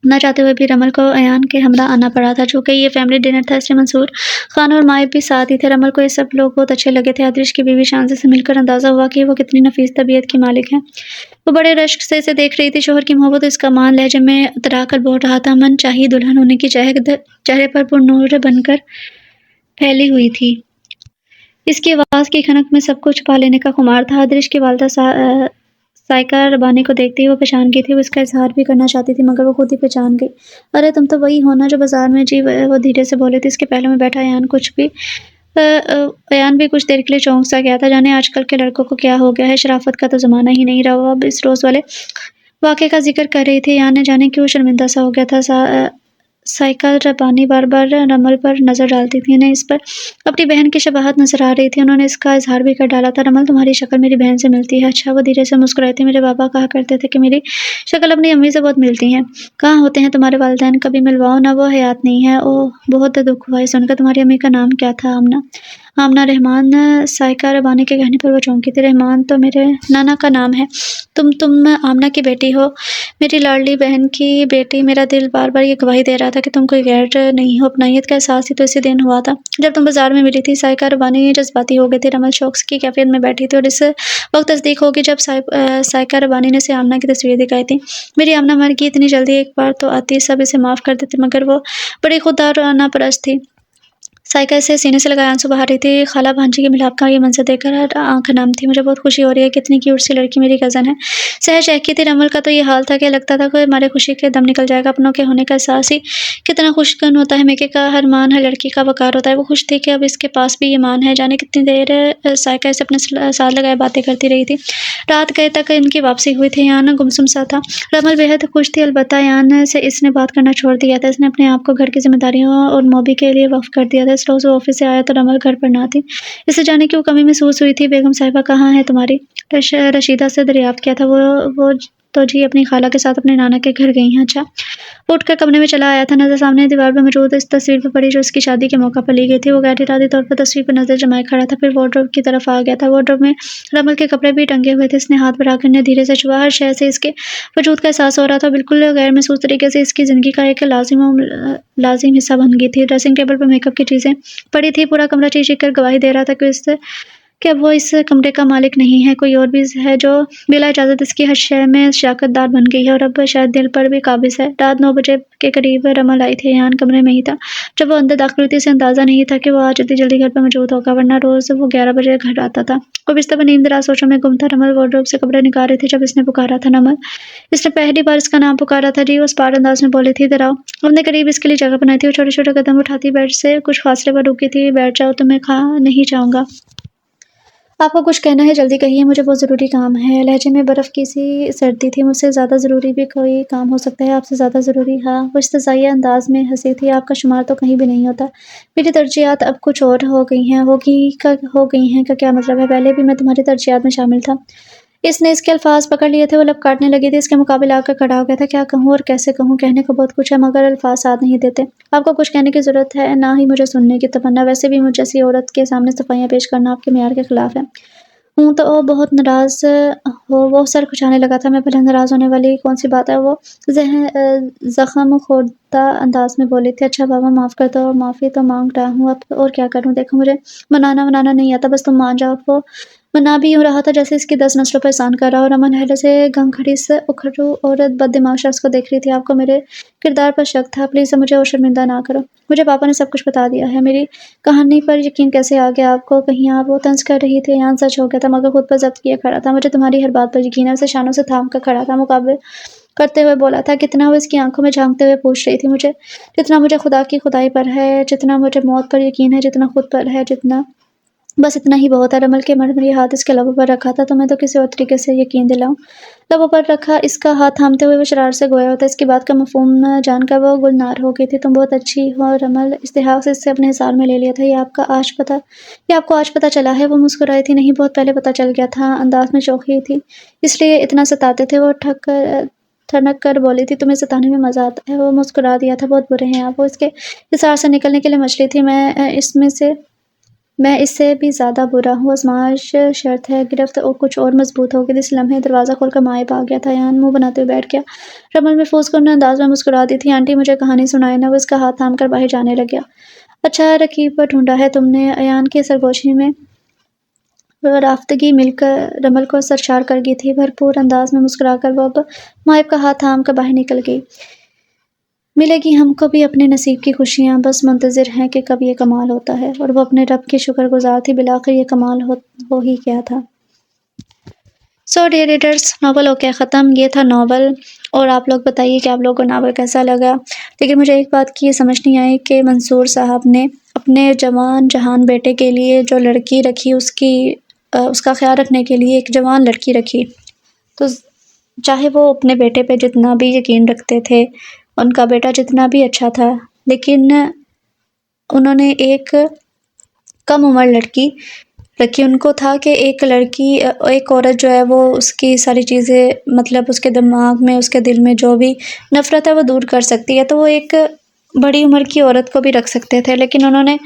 نہ چاہتے ہوئے بھی رمل کو ایان کے ہمراہ آنا پڑا تھا۔ چونکہ یہ فیملی ڈنر تھا، اس لیے منصور خان اور مائب بھی ساتھ ہی تھے۔ رمل کو یہ سب لوگ بہت اچھے لگے تھے۔ ادریش کی بیوی شانزے سے مل کر اندازہ ہوا کہ وہ کتنی نفیس طبیعت کی مالک ہے۔ وہ بڑے رشک سے اسے دیکھ رہی تھی۔ شوہر کی محبت اس کا مان لہجے میں اترا کر بول رہا تھا۔ من چاہی دلہن ہونے کی چہک چہرے پر پرنور بن کر پھیلی ہوئی تھی۔ اس کی آواز کی کھنک میں سب کو چھپا لینے کا خمار تھا۔ ادریش کی والدہ سائقہ ربانی کو دیکھتے ہی وہ پہچان گئی تھی۔ وہ اس کا اظہار بھی کرنا چاہتی تھی مگر وہ خود ہی پہچان گئی۔ ارے تم تو وہی ہو نا جو بازار میں؟ جی، وہ دھیرے سے بولے تھے۔ اس کے پہلو میں بیٹھا ایان بھی کچھ دیر کے لیے چونک سا گیا تھا۔ جانے آج کل کے لڑکوں کو کیا ہو گیا ہے، شرافت کا تو زمانہ ہی نہیں رہا۔ وہ اب اس روز والے واقعے کا ذکر کر رہی تھی۔ ایان نے جانے کیوں شرمندہ سا ہو گیا تھا۔ سائقہ ربانی بار بار رمل پر نظر ڈالتی تھی۔ انہیں اس پر اپنی بہن کی شباہت نظر آ رہی تھی۔ انہوں نے اس کا اظہار بھی کر ڈالا تھا۔ رمل، تمہاری شکل میری بہن سے ملتی ہے۔ اچھا؟ وہ دھیرے سے مسکرائی تھی۔ میرے بابا کہا کرتے تھے کہ میری شکل اپنی امی سے بہت ملتی ہے۔ کہاں ہوتے ہیں تمہارے والدین؟ کبھی ملواؤ نا، وہ حیات نہیں ہے۔ اوہ، بہت دکھ ہوا یہ سن کر۔ تمہاری امی کا نام کیا تھا؟ آمنہ رحمان۔ سائقہ ربانی کے کہنے پر وہ چونکی تھی۔ رحمان تو میرے نانا کا نام ہے۔ تم آمنہ کی بیٹی ہو، میری لاڈلی بہن کی بیٹی۔ میرا دل بار بار یہ گواہی دے رہا تھا کہ تم کوئی غیر نہیں ہو۔ اپنائیت کا احساس ہی تو اسی دن ہوا تھا جب تم بازار میں ملی تھی۔ سائقہ ربانی جذباتی ہو گئی تھی۔ رمل شوق کی کیفیت میں بیٹھی تھی اور اس وقت تصدیق ہوگی جب سائقہ ربانی نے اسے آمنہ کی تصویر دکھائی تھی۔ میری آمنہ مر گئی اتنی جلدی؟ ایک بار تو آتی، سب اسے معاف کر دیتے، مگر وہ بڑی خوددار اور انا پرست تھی۔ سائقہ اسے سینے سے لگائے آنسو بہا رہی تھی۔ خالہ بھانجی کے ملاپ کا یہ منظر دیکھ کر آنکھ نم تھی۔ مجھے بہت خوشی ہو رہی ہے کہ اتنی کیوٹ سی لڑکی میری کزن ہے۔ سہج چہکی تھی۔ رمل کا تو یہ حال تھا کہ لگتا تھا کہ ہمارے خوشی کے دم نکل جائے گا۔ اپنوں کے ہونے کا احساس ہی کتنا خوشگن ہوتا ہے۔ میکے کا ہر مان ہر لڑکی کا وقار ہوتا ہے۔ وہ خوش تھی کہ اب اس کے پاس بھی یہ مان ہے۔ جانے کتنی دیر سائقہ اسے اپنے ساتھ لگائے باتیں کرتی رہی تھی۔ رات گئے تک ان کی واپسی ہوئی تھی۔ ایان گمسم سا تھا۔ رمل بے حد خوش تھی، البتہ ایان سے اس نے بات کرنا چھوڑ دیا تھا۔ اس نے اپنے آپ کو گھر کی ذمہ داریوں اور موبی کے لیے وقف کر دیا تھا۔ اس روز وہ آفس سے آیا تو رمل گھر پر نہ تھی۔ اسے جانے کیوں کمی محسوس ہوئی تھی۔ بیگم صاحبہ کہاں ہے تمہاری؟ رشیدہ سے دریافت کیا تھا۔ وہ تو جی اپنی خالہ کے ساتھ اپنے نانا کے گھر گئی ہیں۔ اچھا؟ وہ اٹھ کر کمرے میں چلا آیا تھا۔ نظر سامنے دیوار پر موجود اس تصویر پر پڑی جو اس کی شادی کے موقع پر لی گئی تھی۔ وہ غیر ارادی طور پر تصویر پر نظر جمائے کھڑا تھا، پھر وارڈروب کی طرف آ گیا تھا۔ وارڈروب میں رمل کے کپڑے بھی ٹنگے ہوئے تھے۔ اس نے ہاتھ بڑھا کر انہیں دھیرے سے چھوا۔ ہر شے سے اس کے وجود کا احساس ہو رہا تھا، بالکل غیر محسوس طریقے سے اس کی زندگی کا ایک لازم حصہ بن گئی تھی۔ ڈریسنگ ٹیبل پر میک اپ کی چیزیں پڑی تھی۔ پورا کمرہ چیخ چیخ کر گواہی دے رہا تھا کہ اب وہ اس کمرے کا مالک نہیں ہے، کوئی اور بھی ہے جو بلا اجازت اس کی ہر شے میں شراکت دار بن گئی ہے اور اب شاید دل پر بھی قابض ہے۔ رات 9 بجے کے قریب رمل آئی تھی۔ ایان کمرے میں ہی تھا جب وہ اندر داخل ہوئی تھی۔ اسے اندازہ نہیں تھا کہ وہ آج اتنی جلدی گھر پر موجود ہوگا، ورنہ روز وہ 11 بجے گھر آتا تھا۔ وہ بستر پر نیم دراز سوچوں میں گم تھا۔ رمل وارڈروب سے کپڑے نکال رہی تھی جب اس نے پکارا تھا۔ رمل! اس نے پہلی بار اس کا نام پکارا تھا۔ جی، وہ اسپاٹ انداز میں بولی تھی۔ ادھر آؤ۔ ہم نے قریب اس کے لیے جگہ بنائی تھی۔ وہ چھوٹے چھوٹے قدم اٹھاتی بیڈ سے کچھ فاصلے پر رکی تھی۔ بیٹھ جاؤ، تمہیں نہیں چاہوں گا۔ آپ کو کچھ کہنا ہے؟ جلدی کہیے، مجھے بہت ضروری کام ہے۔ لہجے میں برف کی سی سردی تھی۔ مجھ سے زیادہ ضروری بھی کوئی کام ہو سکتا ہے؟ آپ سے زیادہ ضروری؟ ہاں۔ وہ استزائیہ انداز میں ہنسی تھی۔ آپ کا شمار تو کہیں بھی نہیں ہوتا۔ میری ترجیحات اب کچھ اور ہو گئی ہیں۔ ہو گئی ہیں کا کیا مطلب ہے؟ پہلے بھی میں تمہاری ترجیحات میں شامل تھا۔ اس نے اس کے الفاظ پکڑ لیے تھے۔ وہ لب کاٹنے لگی تھی۔ اس کے مقابل آ کر کھڑا ہو گیا تھا۔ کیا کہوں اور کیسے کہوں؟ کہنے کو بہت کچھ ہے مگر الفاظ ساتھ نہیں دیتے۔ آپ کو کچھ کہنے کی ضرورت ہے، نہ ہی مجھے سننے کی تمنا۔ ویسے بھی مجھ جیسی عورت کے سامنے صفائیاں پیش کرنا آپ کے معیار کے خلاف ہے۔ ہوں تو بہت ناراض ہو؟ وہ سر کھجانے لگا تھا۔ میں بھلے ناراض ہونے والی کون سی بات ہے؟ وہ زخم خوردہ انداز میں بولی تھی۔ اچھا بابا، معاف کر دو۔ معافی تو مانگ رہا ہوں، اب اور کیا کروں؟ دیکھو، مجھے منانا نہیں آتا، بس تم مان جاؤ۔ وہ منا بھی یوں رہا تھا جیسے اس کی 10 نسلوں پر احسان کر رہا ہو۔ رمن ہیلے سے گنگ کھڑی اس اکھڑو اور بد دماغ شخص کو دیکھ رہی تھی۔ آپ کو میرے کردار پر شک تھا؟ پلیز اب مجھے اور شرمندہ نہ کرو۔ مجھے پاپا نے سب کچھ بتا دیا ہے۔ میری کہانی پر یقین کیسے آ گیا آپ کو؟ کہیں آپ وہ طنز کر رہی تھی؟ ایان سچ ہو گیا تھا مگر خود پر ضبط کیے کھڑا تھا۔ مجھے تمہاری ہر بات پر یقین ہے۔ اسے شانوں سے تھام کر کھڑا تھا، مقابل کرتے ہوئے بولا تھا۔ کتنا؟ وہ اس کی آنکھوں میں جھانکتے ہوئے پوچھ رہی تھی۔ جتنا مجھے خدا کی خدائی پر ہے، جتنا مجھے موت پر یقین ہے، جتنا خود پر ہے، جتنا بس اتنا ہی بہت ہے۔ رمل کے مرمری ہاتھ اس کے لبوں پر رکھا تھا۔ تمہیں تو کسی اور طریقے سے یقین دلاؤں۔ لبوں پر رکھا اس کا ہاتھ تھامتے ہوئے وہ شرارت سے گویا ہوتا۔ اس کی بات کا مفہوم جان کر وہ گلنار ہو گئی تھی۔ تم بہت اچھی ہو رمل، استحقاق سے اس سے اپنے حصار میں لے لیا تھا۔ یہ آپ کو آج پتہ چلا ہے؟ وہ مسکرائی تھی۔ نہیں، بہت پہلے پتہ چل گیا تھا۔ انداز میں چوخی تھی، اس لیے اتنا ستاتے تھے۔ وہ ٹھنک کر بولی تھی۔ تمہیں ستانے میں مزہ آتا ہے؟ وہ مسکرا دیا تھا۔ بہت برے ہیں آپ۔ وہ اس کے حصار سے نکلنے کے لیے مچلی تھی۔ میں اس سے بھی زیادہ برا ہوں۔ آزمائش شرط ہے، گرفت کچھ اور مضبوط ہو گئی تھی۔ اس لمحے دروازہ کھول کر مائب آ گیا تھا۔ ایان منہ بناتے ہوئے بیٹھ گیا۔ رمل محفوظ کن انداز میں مسکرا دی تھی۔ آنٹی مجھے کہانی سنائے نا۔ وہ اس کا ہاتھ تھام کر باہر جانے لگا۔ اچھا رقیب ڈھونڈا ہے تم نے؟ ایان کی سرگوشی میں رافتگی مل کر رمل کو سرشار کر گئی تھی۔ بھرپور انداز میں مسکرا کر وہ اب مائب کا ہاتھ تھام کر باہر نکل گئی۔ ملے گی ہم کو بھی اپنے نصیب کی خوشیاں، بس منتظر ہیں کہ کب یہ کمال ہوتا ہے۔ اور وہ اپنے رب کی شکر گزار تھی، بالآخر یہ کمال ہو ہی گیا تھا۔ سو ڈیئر ریڈرس، ناول ہو گیا ختم. یہ تھا ناول. اور آپ لوگ بتائیے کہ آپ لوگوں کو ناول کیسا لگا. لیکن مجھے ایک بات کی یہ سمجھ نہیں آئی کہ منصور صاحب نے اپنے جوان جہان بیٹے کے لیے جو لڑکی رکھی، اس کا خیال رکھنے کے لیے ایک جوان لڑکی رکھی. تو چاہے وہ اپنے بیٹے پہ جتنا بھی یقین رکھتے تھے، ان کا بیٹا جتنا بھی اچھا تھا، لیکن انہوں نے ایک کم عمر لڑکی رکھی. ان کو تھا کہ ایک عورت جو ہے وہ اس کی ساری چیزیں، مطلب اس کے دماغ میں، اس کے دل میں جو بھی نفرت ہے وہ دور کر سکتی ہے. تو وہ ایک بڑی عمر کی عورت کو بھی رکھ سکتے تھے، لیکن انہوں نے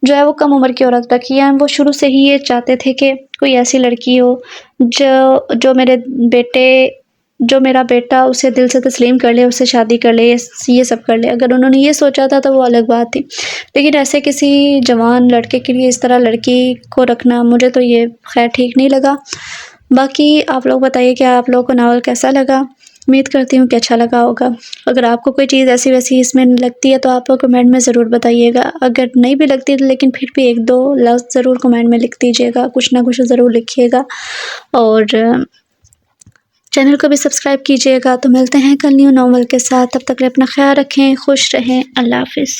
جو ہے وہ کم عمر کی عورت رکھی ہے. وہ شروع سے ہی یہ چاہتے تھے کہ کوئی ایسی لڑکی ہو جو میرا بیٹا اسے دل سے تسلیم کر لے، اس سے شادی کر لے، یہ سب کر لے. اگر انہوں نے یہ سوچا تھا تو وہ الگ بات تھی، لیکن ایسے کسی جوان لڑکے کے لیے اس طرح لڑکی کو رکھنا مجھے تو یہ خیر ٹھیک نہیں لگا. باقی آپ لوگ بتائیے کہ آپ لوگوں کو ناول کیسا لگا. امید کرتی ہوں کہ اچھا لگا ہوگا. اگر آپ کو کوئی چیز ایسی ویسی اس میں لگتی ہے تو آپ کمنٹ میں ضرور بتائیے گا. اگر نہیں بھی لگتی لیکن پھر بھی ایک دو لفظ ضرور کمنٹ میں لکھ دیجیے گا، کچھ نہ کچھ ضرور لکھیے گا. اور چینل کو بھی سبسکرائب کیجیے گا. تو ملتے ہیں کل نیو ناول کے ساتھ. تب تک اپنا خیال رکھیں، خوش رہیں. اللہ حافظ.